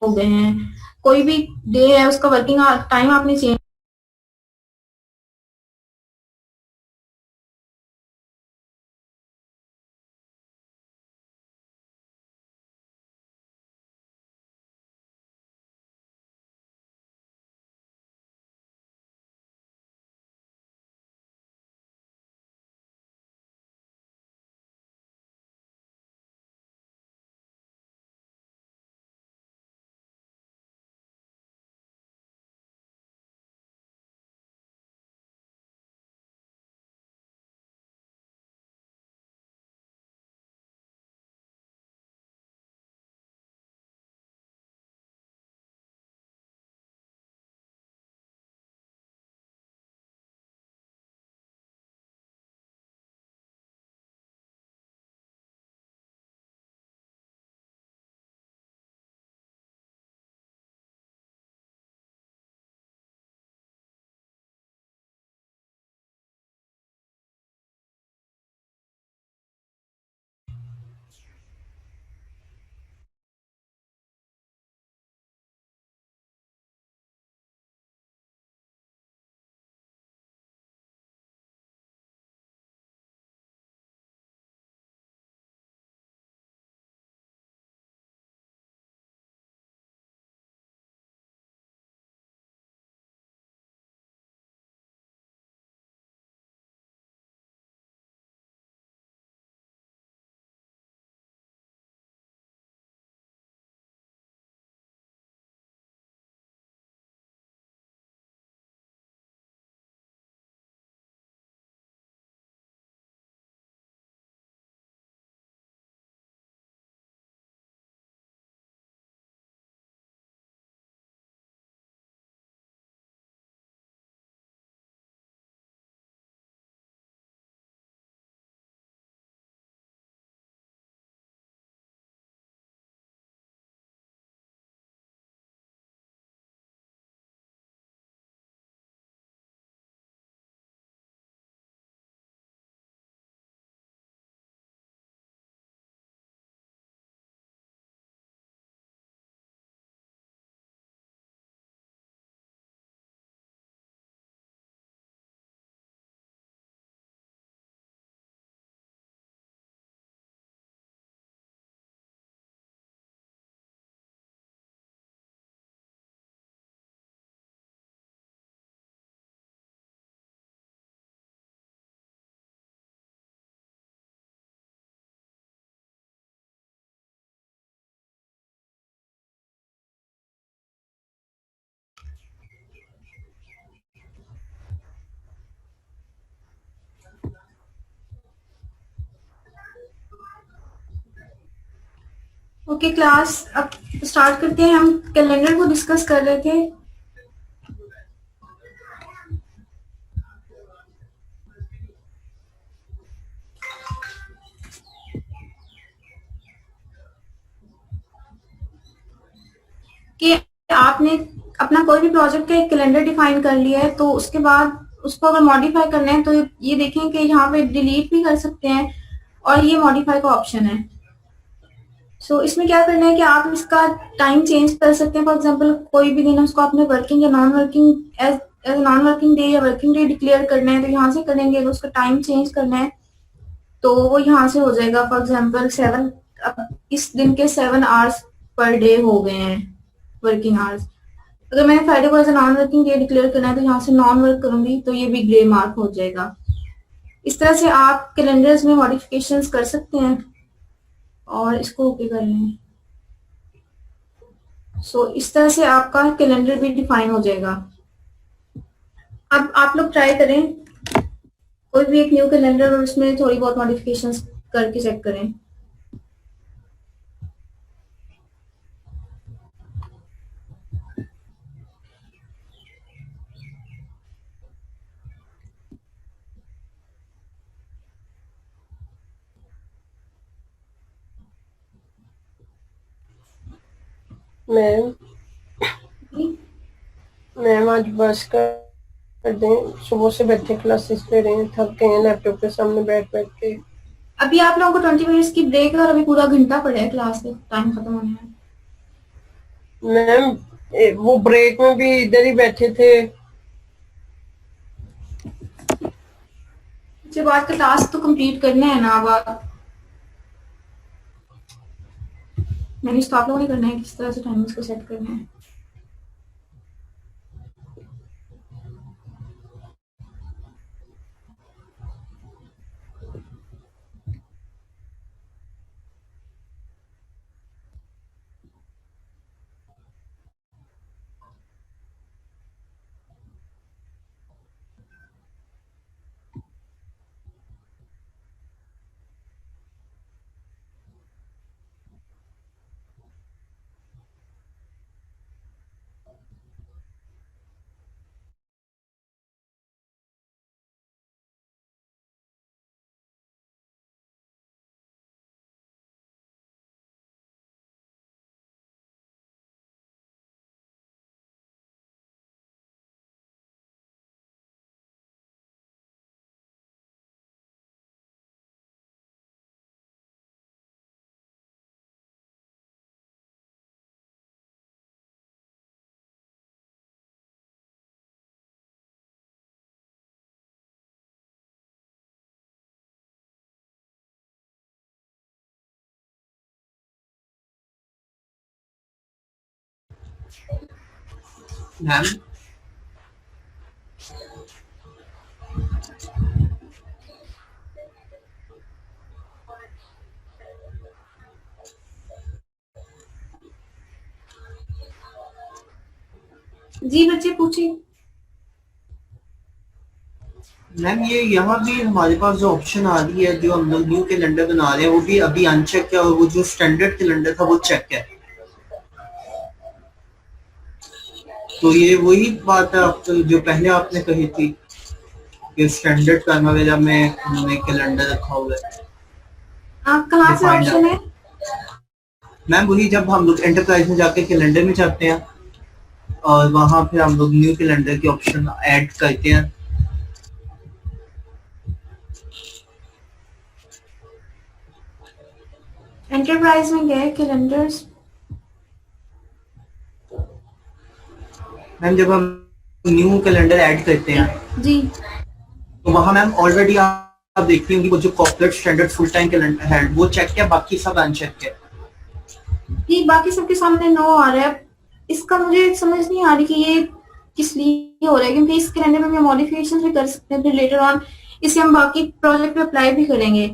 हो गए हैं। कोई भी डे है उसका वर्किंग टाइम आपने चेंज ओके क्लास अब स्टार्ट करते हैं। हम कैलेंडर को डिस्कस कर रहे थे। कि आपने अपना कोई भी प्रोजेक्ट का एक कैलेंडर डिफाइन कर लिया है तो उसके बाद उसको अगर मॉडिफाई करना है तो ये देखें कि यहाँ पे डिलीट भी कर सकते हैं और ये मॉडिफाई का ऑप्शन है। सो इसमें क्या करना है कि आप इसका टाइम चेंज कर सकते हैं। फॉर एग्जांपल कोई भी दिन उसको आपने वर्किंग या non working as as non working day या वर्किंग डे डिक्लेयर करना है तो यहाँ से करेंगे। अगर उसका टाइम चेंज करना है तो वो यहाँ से हो जाएगा। फॉर एग्जांपल 7 इस दिन के 7 आवर्स पर डे हो गए हैं वर्किंग आवर्स। अगर मैंने फ्राइडे को as non working day declare करना है तो यहाँ से नॉन वर्क करूंगी तो ये भी ग्रे मार्क हो जाएगा। इस तरह से आप कैलेंडर्स में मॉडिफिकेशंस कर सकते हैं और इसको ओके कर लें। सो इस तरह से आपका कैलेंडर भी डिफाइन हो जाएगा। अब आप लोग ट्राई करें कोई भी एक न्यू कैलेंडर और उसमें थोड़ी बहुत मॉडिफिकेशंस करके चेक करें। मैम मैम आज बस कर दें, सुबह से बैठे क्लासेस ले रहे हैं, थक गए हैं लैपटॉप के सामने बैठ बैठ के। अभी आप लोगों को 20 मिनट्स की ब्रेक है और अभी पूरा घंटा पड़ा है क्लास के टाइम खत्म होने में। मैम वो ब्रेक में भी इधर ही बैठे थे। जब आज का टास्क तो कंप्लीट करना है ना, अब मैनेज तो आप लोगों ने करना है, किस तरह से टाइमिंग्स को सेट करना है। मैम जी बच्चे पूछिए। मैम ये यहाँ भी हमारे पास जो ऑप्शन आ रही है, जो हम लोग न्यू कैलेंडर बना रहे हैं, वो भी अभी अनचेक है और वो जो स्टैंडर्ड कैलेंडर था वो चेक है। तो ये वही बात है आप जो पहले आपने कही थी कि स्टैंडर्ड करना वगैरह में हमने कैलेंडर रखा हुआ है। आप कहाँ से ऑप्शन है? मैम वही जब हम लोग एंटरप्राइज में जाके कैलेंडर में जाते हैं और वहां फिर हम लोग न्यू कैलेंडर के ऑप्शन ऐड करते हैं। एंटरप्राइज में गए कैलेंडर्स। मैम जब हम न्यू कैलेंडर ऐड करते हैं जी, तो वहां मैम ऑलरेडी आप देखती होंगी वो जो corporate standard full time calendar है वो चेक है, बाकी सब अनचेक है। जी बाकी सबके सामने नो आ रहा है। इसका मुझे समझ नहीं आ रही कि ये किस लिए हो रहा है, क्योंकि इस कैलेंडर में हम मॉडिफिकेशन भी कर सकते हैं, फिर लेटर ऑन इसे हम बाकी प्रोजेक्ट पे अप्लाई भी करेंगे।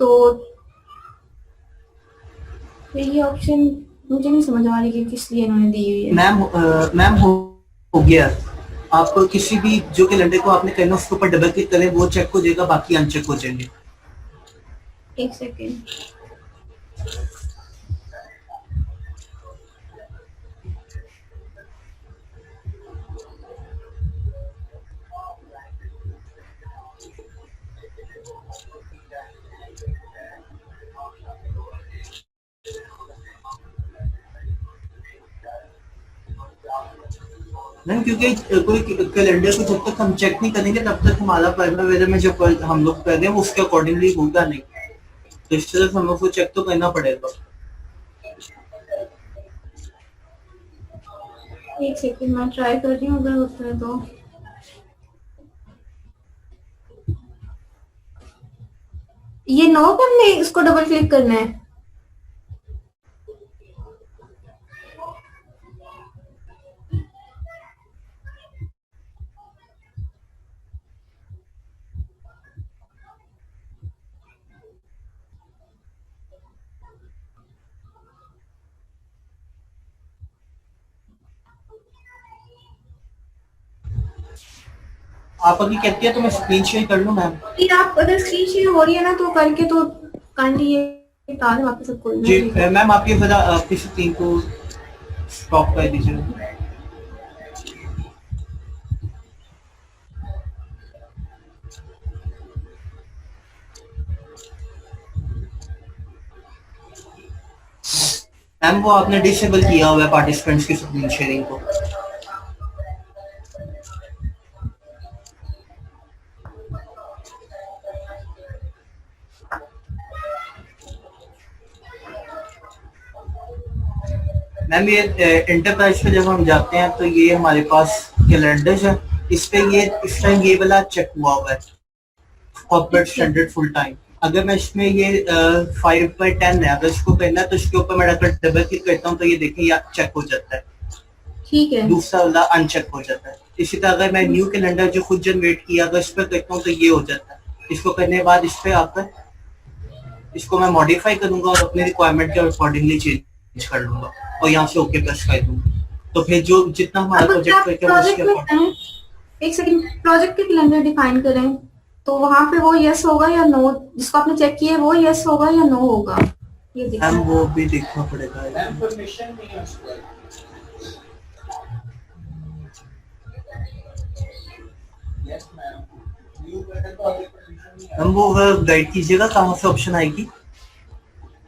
तो ये ऑप्शन मुझे नहीं समझ आ रही कि किस लिए इन्होंने दी हुई है। मैम हो गया। आप किसी भी जो कैलेंडर को आपने करना उसके ऊपर डबल क्लिक करें, वो चेक हो जाएगा, बाकी अनचेक हो जाएंगे। एक सेकेंड। मैम क्योंकि कोई कैलेंडर को जब तक हम चेक नहीं करेंगे तब तक हमारा प्राइमरी वगैरह में जो हम लोग कर रहे हैं उसके अकॉर्डिंगली होगा नहीं, तो इस तरह से हम लोग को चेक तो करना पड़ेगा। एक सेकेंड मैं ट्राई कर रही हूँ, अगर होता है तो। ये नो पर नहीं, इसको डबल क्लिक करना है। आप अभी कहती है तो मैं स्क्रीन शेयर कर लूं मैम? जी आप अगर स्क्रीन शेयर हो रही है ना तो करके तो काइंडली ये बता दें वापस सबको। जी मैम आप ये जरा आपकी स्क्रीन को स्टॉप कर दीजिए। मैम वो आपने डिसेबल किया हुआ है पार्टिसिपेंट्स की स्क्रीन शेयरिंग को। मैम ये एंटरप्राइज पे जब हम जाते हैं तो ये हमारे पास कैलेंडर्स है, इस पे ये इस टाइम ये वाला चेक हुआ हुआ है कॉर्पोरेट स्टैंडर्ड फुल टाइम। अगर मैं इसमें ये 5/10 है, अगर इसको करना है तो इसके ऊपर मैं अगर डबल क्लिक करता हूँ तो ये देखें ये चेक हो जाता है, ठीक है, दूसरा वाला अनचेक हो जाता है। इसी तरह अगर मैं न्यू कैलेंडर जो खुद जनरेट किया अगर इस पर करता हूँ तो ये हो जाता है। इसको करने के बाद इस पे आकर इसको मैं मॉडिफाई करूंगा और अपने रिक्वायरमेंट के अकॉर्डिंगली चेंज कर लूंगा और यहाँ से ओके प्रेस कर दूंगा। तो फिर जो जितना हमारा प्रोजेक्ट एक सेकंड प्रोजेक्ट के कैलेंडर डिफाइन करें तो वहां पे वो यस होगा या नो, जिसको आपने चेक किया है वो यस होगा या नो होगा, ये देखिए। हम वो भी देखना पड़ेगा। हम वो गाइड कीजिएगा कहाँ से ऑप्शन आएगी?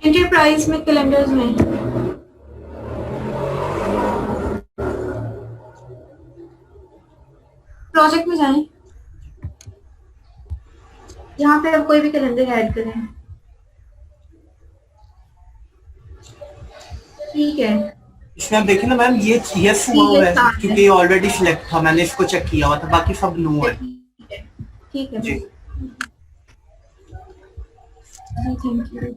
एंटरप्राइज में कैलेंडर्स में प्रोजेक्ट में जाएं, यहाँ पे आप कोई भी कैलेंडर ऐड करें, ठीक है। इसमें आप देखें ना मैम ये यस हुआ है क्योंकि ये ऑलरेडी सिलेक्ट था, मैंने इसको चेक किया हुआ था, बाकी सब नो है। ठीक है जी थैंक यू।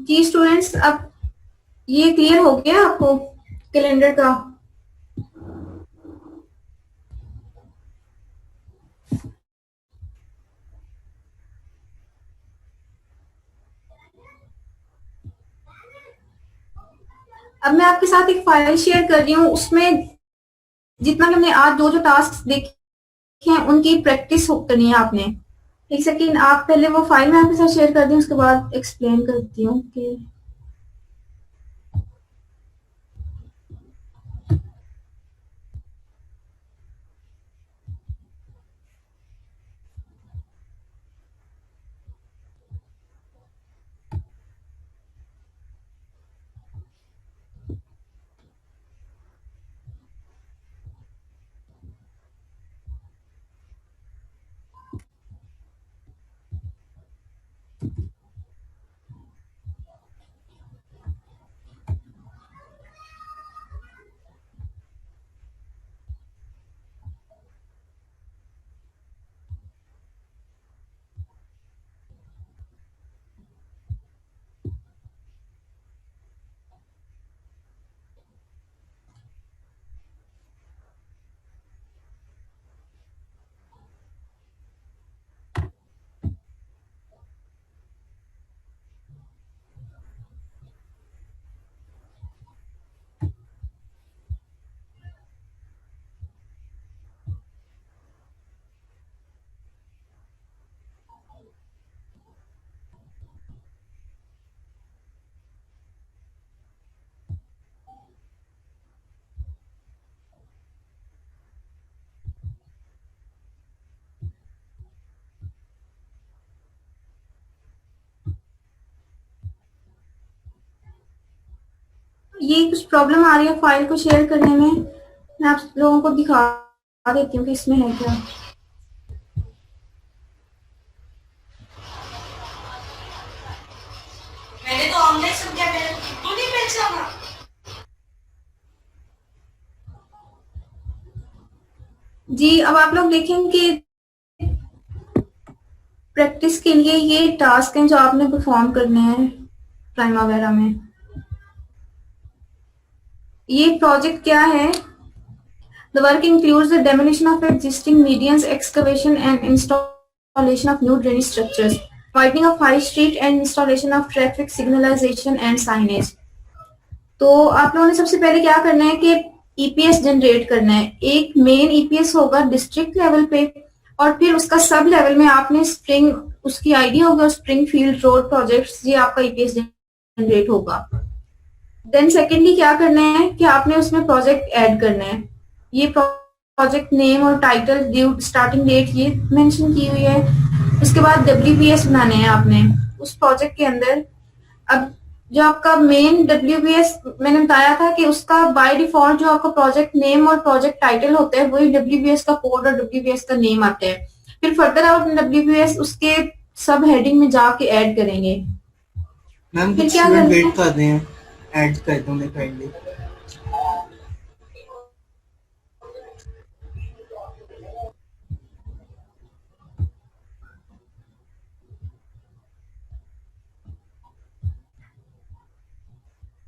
जी स्टूडेंट्स, अब ये क्लियर हो गया आपको कैलेंडर का? अब मैं आपके साथ एक फाइल शेयर कर रही हूँ, उसमें जितना कि हमने आज जो टास्क देखे हैं उनकी प्रैक्टिस करनी है आपने। एक सेकेंड, आप पहले वो फाइल मैं आपके साथ शेयर कर दी, उसके बाद एक्सप्लेन करती हूँ कि ये कुछ प्रॉब्लम आ रही है फाइल को शेयर करने में। मैं आप लोगों को दिखा देती हूँ कि इसमें है क्या। मैंने तो ऑनलाइन सब क्या मेरे को नहीं पहचाना। जी अब आप लोग देखेंगे प्रैक्टिस के लिए ये टास्क हैं जो आपने परफॉर्म करने हैं प्राइमावेरा में। ये प्रोजेक्ट क्या है? The work includes the demolition of existing medians, excavation and installation of new drainage structures, widening of high street and installation of traffic signalization and signage. तो आप लोगों ने सबसे पहले क्या करना है कि ईपीएस जनरेट करना है। एक मेन ईपीएस होगा डिस्ट्रिक्ट लेवल पे, और फिर उसका सब लेवल में आपने स्प्रिंग, उसकी आईडी होगा स्प्रिंग फील्ड रोड प्रोजेक्ट्स, ये आपका ईपीएस जनरेट होगा। देन सेकेंडली क्या करना है कि आपने उसमें प्रोजेक्ट ऐड करना है। ये प्रोजेक्ट नेम और टाइटल, ड्यू स्टार्टिंग डेट ये मेंशन की हुई है। उसके बाद डब्ल्यूबीएस बनाने हैं आपने उस प्रोजेक्ट के अंदर। अब जो आपका मेन डब्ल्यूबीएस मैंने बताया था कि उसका बाय डिफॉल्ट जो आपका प्रोजेक्ट नेम और प्रोजेक्ट टाइटल होता है वही डब्ल्यूबीएस का कोड और डब्ल्यूबीएस का नेम आता है। फिर फर्दर आप डब्ल्यूबीएस उसके सब हेडिंग में जाके ऐड करेंगे। मैम फिर कुछ क्या स्टूडेंट करना है? वेट कर रहे हैं, ऐड कर दूं मैं काइंडली।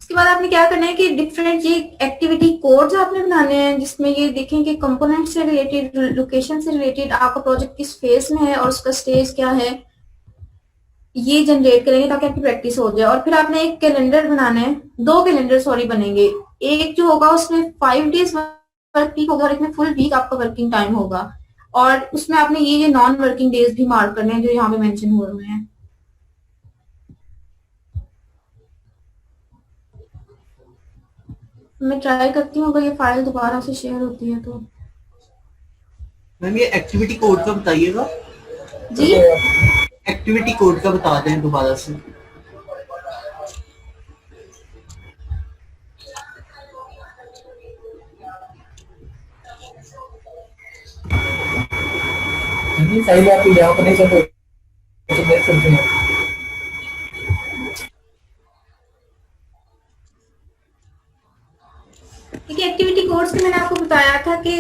उसके बाद आपने क्या करना है कि डिफरेंट ये एक्टिविटी कोड्स आपने बनाने हैं, जिसमें ये देखें कि कंपोनेंट से रिलेटेड, लोकेशन से रिलेटेड आपका प्रोजेक्ट किस फेज में है और उसका स्टेज क्या है, ये जनरेट करेंगे ताकि आपकी प्रैक्टिस हो जाए। और फिर आपने एक कैलेंडर बनाना है, 2 कैलेंडर सॉरी बनेंगे। एक जो होगा उसमें 5 डेज वर्क वीक होगा और एक में फुल वीक आपका वर्किंग टाइम होगा, और उसमें आपने ये नॉन वर्किंग डेज भी मार्क करने हैं जो यहाँ पे मेंशन हो रहे हैं। मैं ट्राई करती हूँ अगर ये फाइल दोबारा से शेयर होती है तो। मैम ये एक्टिविटी कोड का बताइएगा। जी एक्टिविटी कोड का बता दें दोबारा से। साइड आप यहाँ पर नहीं सकते तो देख सकते हैं। ठीक है, एक्टिविटी कोड्स के मैंने आपको बताया था कि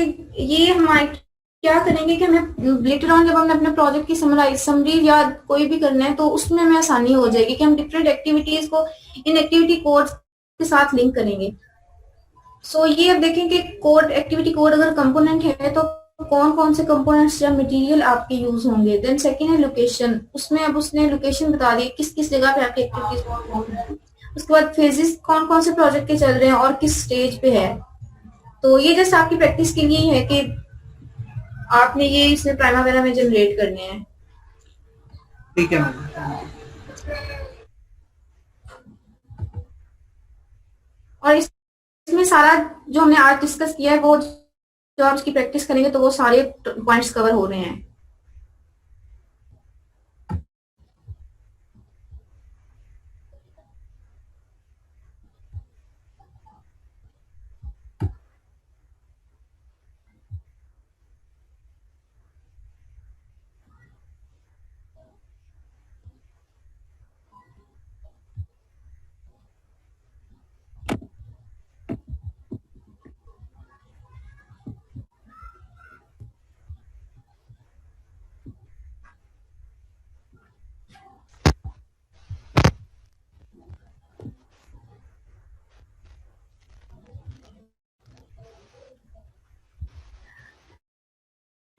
ये हमारे क्या करेंगे कि हमें लेटर ऑन जब हमने अपने प्रोजेक्ट की समरी या कोई भी करना है तो उसमें हमें आसानी हो जाएगी कि हम डिफरेंट एक्टिविटीज को इन एक्टिविटी कोड्स के साथ लिंक करेंगे। सो ये अब देखें कि कोड, एक्टिविटी कोड अगर कंपोनेंट है तो कौन कौन से कंपोनेंट्स या मटेरियल आपके यूज होंगे। देन सेकेंड है लोकेशन, उसमें अब उसने लोकेशन बता दी किस किस जगह पे आपकी एक्टिविटीज। उसके बाद फेजेस कौन कौन से प्रोजेक्ट के चल रहे हैं और किस स्टेज पे है। तो ये जस्ट आपकी प्रैक्टिस के लिए ही है कि आपने ये इसमें प्राइमवेरा में जनरेट करने हैं। ठीक है मैम। और इसमें सारा जो हमने आज डिस्कस किया है वो जो आप उसकी प्रैक्टिस करेंगे तो वो सारे पॉइंट्स कवर हो रहे हैं।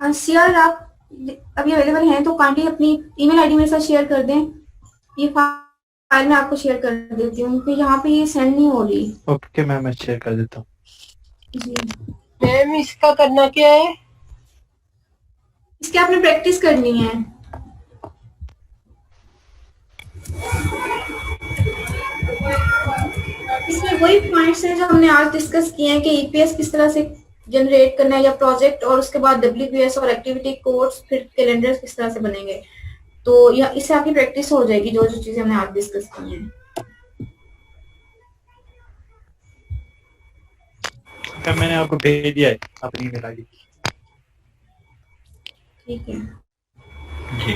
सीआर आप अभी अवेलेबल हैं तो काइंडली अपनी ईमेल आईडी मेरे साथ शेयर कर दें। ये फाइल मैं आपको शेयर कर देती हूँ क्योंकि यहाँ पे ये सेंड नहीं हो रही। ओके मैम, मैं शेयर कर देता हूँ। जी मैम इसका करना क्या है? इसकी आपने प्रैक्टिस करनी है। इसमें वही पॉइंट्स हैं जो हमने आज डिस्कस किए हैं कि ईपीएस किस तरह से जनरेट करना है या प्रोजेक्ट, और उसके बाद डब्ल्यूपीएस और एक्टिविटी कोड्स, फिर कैलेंडर्स किस तरह से बनेंगे। तो या इससे आपकी प्रैक्टिस हो जाएगी जो जो चीजें हमने आज डिस्कस की हैं। मैंने आपको भेज दिया है अपनी ईमेल आईडी। ठीक है जी।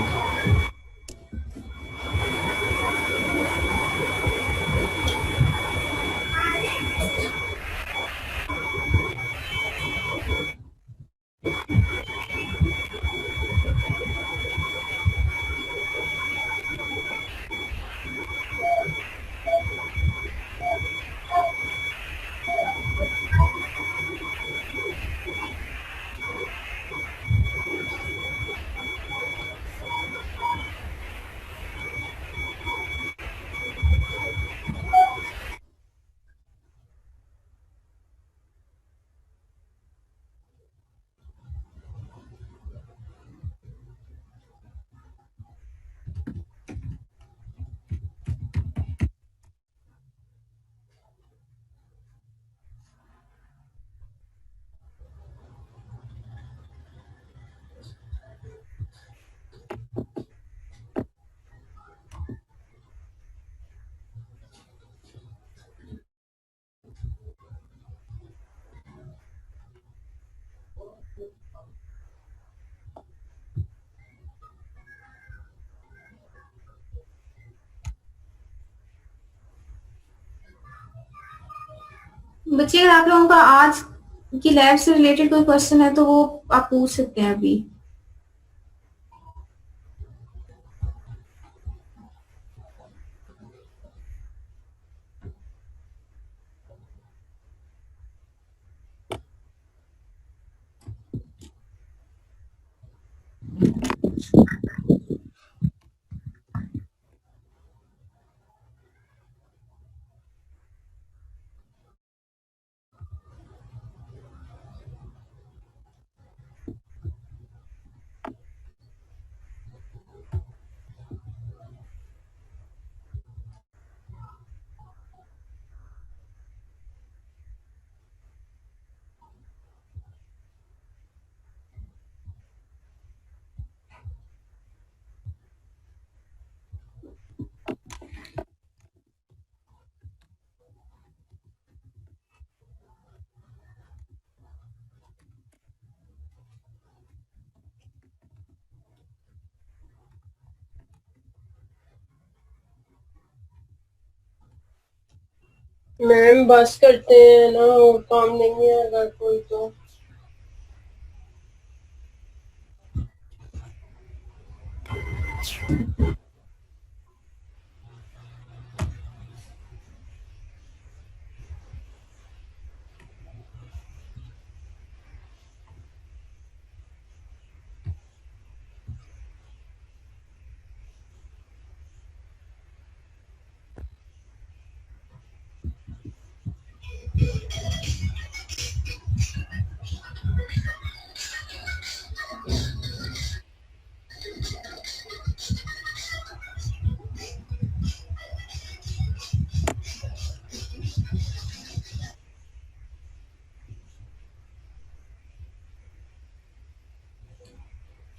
बच्चे अगर आप लोगों का आज की लैब से रिलेटेड कोई क्वेश्चन है तो वो आप पूछ सकते हैं अभी। मैम बस करते हैं ना, और काम नहीं है अगर कोई तो।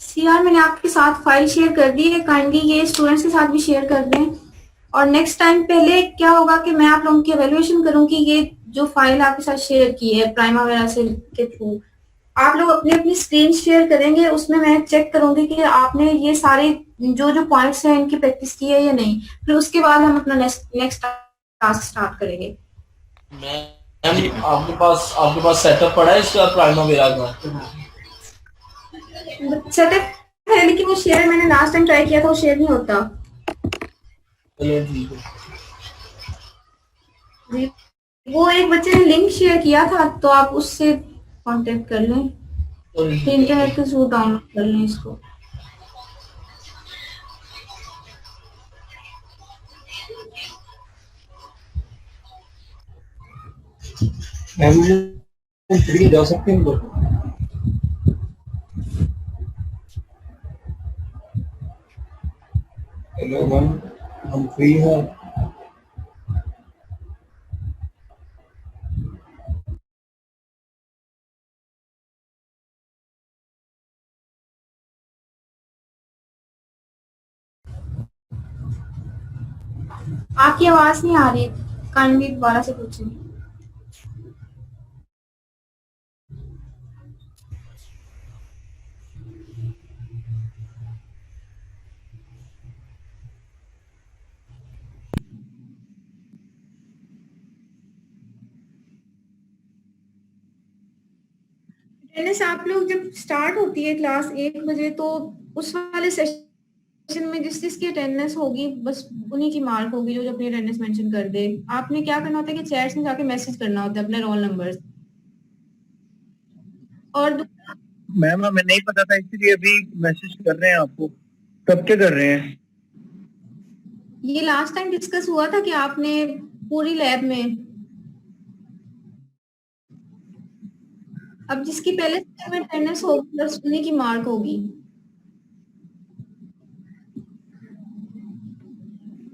सीआर मैंने आपके साथ फाइल शेयर कर दी है, काइंडली ये स्टूडेंट्स के साथ भी शेयर कर दें। और नेक्स्ट टाइम पहले क्या होगा कि मैं आप लोगों की एवेल्युएशन करूंगी, ये जो फाइल आपके साथ शेयर की है प्राइमावेरा से के थ्रू, आप लोग अपनी अपनी स्क्रीन शेयर करेंगे, उसमें मैं चेक करूंगी कि आपने ये सारे जो जो पॉइंट्स हैं इनकी प्रैक्टिस की है या नहीं। फिर उसके बाद हम अपना नेक्स्ट टास्क स्टार्ट करेंगे। मैम आपके पास सेटअप पड़ा है इसका प्राइमावेरा का? सेटअप है लेकिन वो शेयर मैंने लास्ट टाइम ट्राई किया था, वो शेयर नहीं होता। चलो ठीक है। वो एक बच्चे ने लिंक शेयर किया था तो आप उससे कांटेक्ट कर लें, इंटरनेट के थ्रू डाउनलोड कर लें इसको। मैम फ्री जा सकते हैं तो? हेलो मैम, हम फ्री हैं। आपकी आवाज नहीं आ रही, काइंडली दोबारा से पूछें। अटेंडेंस आप लोग जब स्टार्ट होती है क्लास 1 बजे तो उस वाले सेशन में जिसकी अटेंडेंस होगी बस उन्हीं की मार्क होगी, जो अपनी अटेंडेंस मेंशन कर दे। आपने क्या करना होता है कि चैट्स में जाके मैसेज करना होता है अपने रोल नंबर। और मैम हमें नहीं पता था इसलिए अभी मैसेज कर रहे हैं आपको। कब के कर रहे हैं? ये लास्ट टाइम डिस्कस हुआ था कि आपने पूरी लैब में, अब जिसकी पहले सेशन में अटेंडेंस होगी बस उन्हीं की मार्क होगी।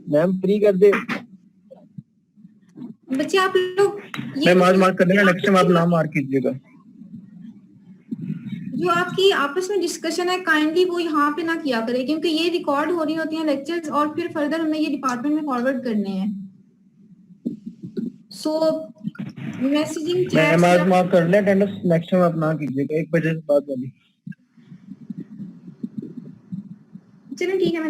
मैम फ्री कर दे। बच्चे आप लोग मैम आज मार्क कर देना, नेक्स्ट टाइम आप नाम मार्क कीजिएगा। जो आपकी आपस में डिस्कशन है काइंडली वो यहाँ पे ना किया करे, क्योंकि ये रिकॉर्ड हो रही होती हैं लेक्चर्स और फिर फर्दर हमने ये डिपार्टमेंट में फॉरवर्ड करने हैं। सो मैसेजिंग चैट मैम आज मार्क कर ले अटेंडेंस, नेक्स्ट टाइम आप ना कीजिएगा 1 बजे के बाद वाली। चलो ठीक है, मैं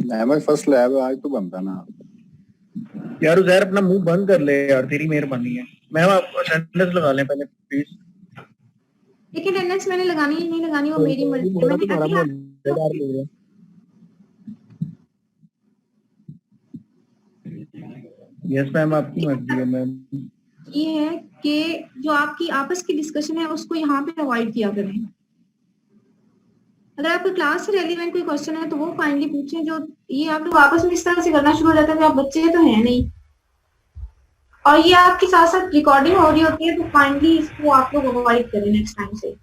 मैम फर्स्ट लैब आज तो बनता ना। यार उजैर अपना मुंह बंद कर ले यार, तेरी मेहरबानी है। मैम आप अटेंडेंस लगा लें पहले प्लीज। देखिए अटेंडेंस मैंने लगानी है नहीं लगानी वो मेरी मर्जी है। मैंने अगला यस मैम आपकी मर्जी है मैम। ये है कि जो आपकी आपस की डिस्कशन है उसको यहाँ पे अवॉइड किया करें। अगर आपको क्लास से रेलिवेंट कोई क्वेश्चन है तो वो काइंडली पूछें। जो ये आप लोग आपस में इस तरह से करना शुरू हो जाता है कि आप बच्चे तो हैं नहीं और ये आपके साथ साथ रिकॉर्डिंग हो रही होती है, तो काइंडली इसको आप लोग अवॉइड करें नेक्स्ट टाइम से।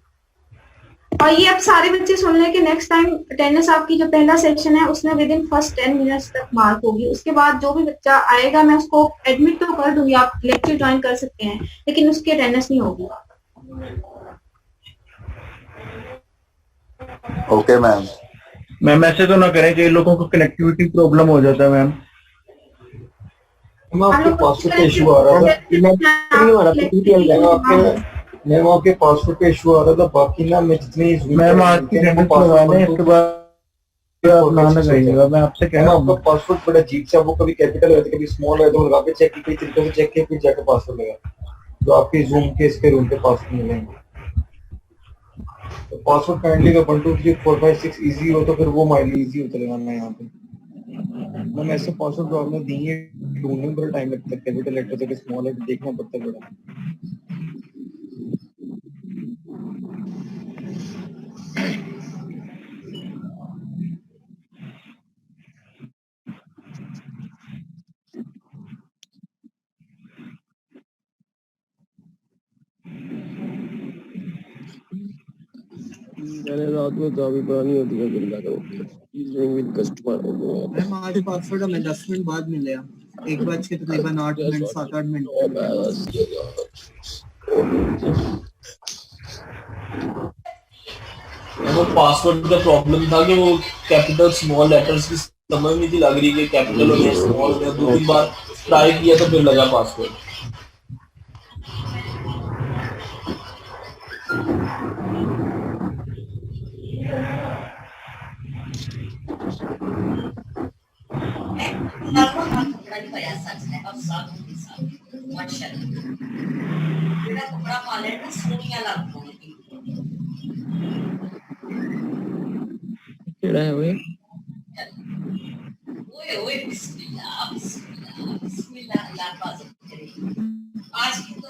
और ये अब सारे बच्चे सुन लें कि नेक्स्ट टाइम अटेंडेंस आपकी जो पहला सेक्शन है उसमें विद इन फर्स्ट 10 मिनट्स तक मार्क होगी। उसके बाद जो भी बच्चा आएगा मैं उसको एडमिट तो कर दूंगी, आप लेक्चर ज्वाइन कर सकते हैं, लेकिन उसकी अटेंडेंस नहीं होगी। Okay ma'am. मैम ऐसे तो ना करें कि लोगों को कनेक्टिविटी प्रॉब्लम हो जाता है मैम। आपके पासवर्ड का इशू आ रहा था, मैम आपके पासवर्ड का इशू आ रहा था। बाकी ना मैं जितनी मैम आपकी अटेंडेंस लगाने इसके बाद आप ना लगाइएगा। मैं आपसे कह रहा हूं आपका पासवर्ड बड़ा अजीब सा, वो कभी कैपिटल होता है कभी स्मॉल होता है, तो लगा के चेक की तरीके से चेक किया फिर जाकर पासवर्ड लगा। तो आपके जूम के इसके रूम के पासवर्ड मिलेंगे। तो पासवर्ड काइंडली अगर 1 2 3 4 5 6 इजी हो तो फिर वो माइली इजी होता लगाना है यहाँ पे। मैम ऐसे पासवर्ड जो आपने दिए ढूंढने में बड़ा टाइम लगता है, कैपिटल लेटर से स्मॉल लेटर देखना पड़ता है बड़ा। मैंने रात में चाबी पुरानी होती है बिल्ला तो विद कस्टमर। मैम आज पासवर्ड हमें 10 मिनट बाद मिलेगा, 1 बज के तकरीबन 8 मिनट 7-8 मिनट। वो पासवर्ड का प्रॉब्लम था कि वो कैपिटल स्मॉल लेटर्स की समझ नहीं थी लग रही कि कैपिटल हो या स्मॉल हो। 2-3 बार ट्राई किया तो फिर लगा पासवर्ड। केड़ा है वे ओए ओए बिस्मिल्लाह बिस्मिल्लाह बिस्मिल्लाह अल्लाह पाक करे। आज की तो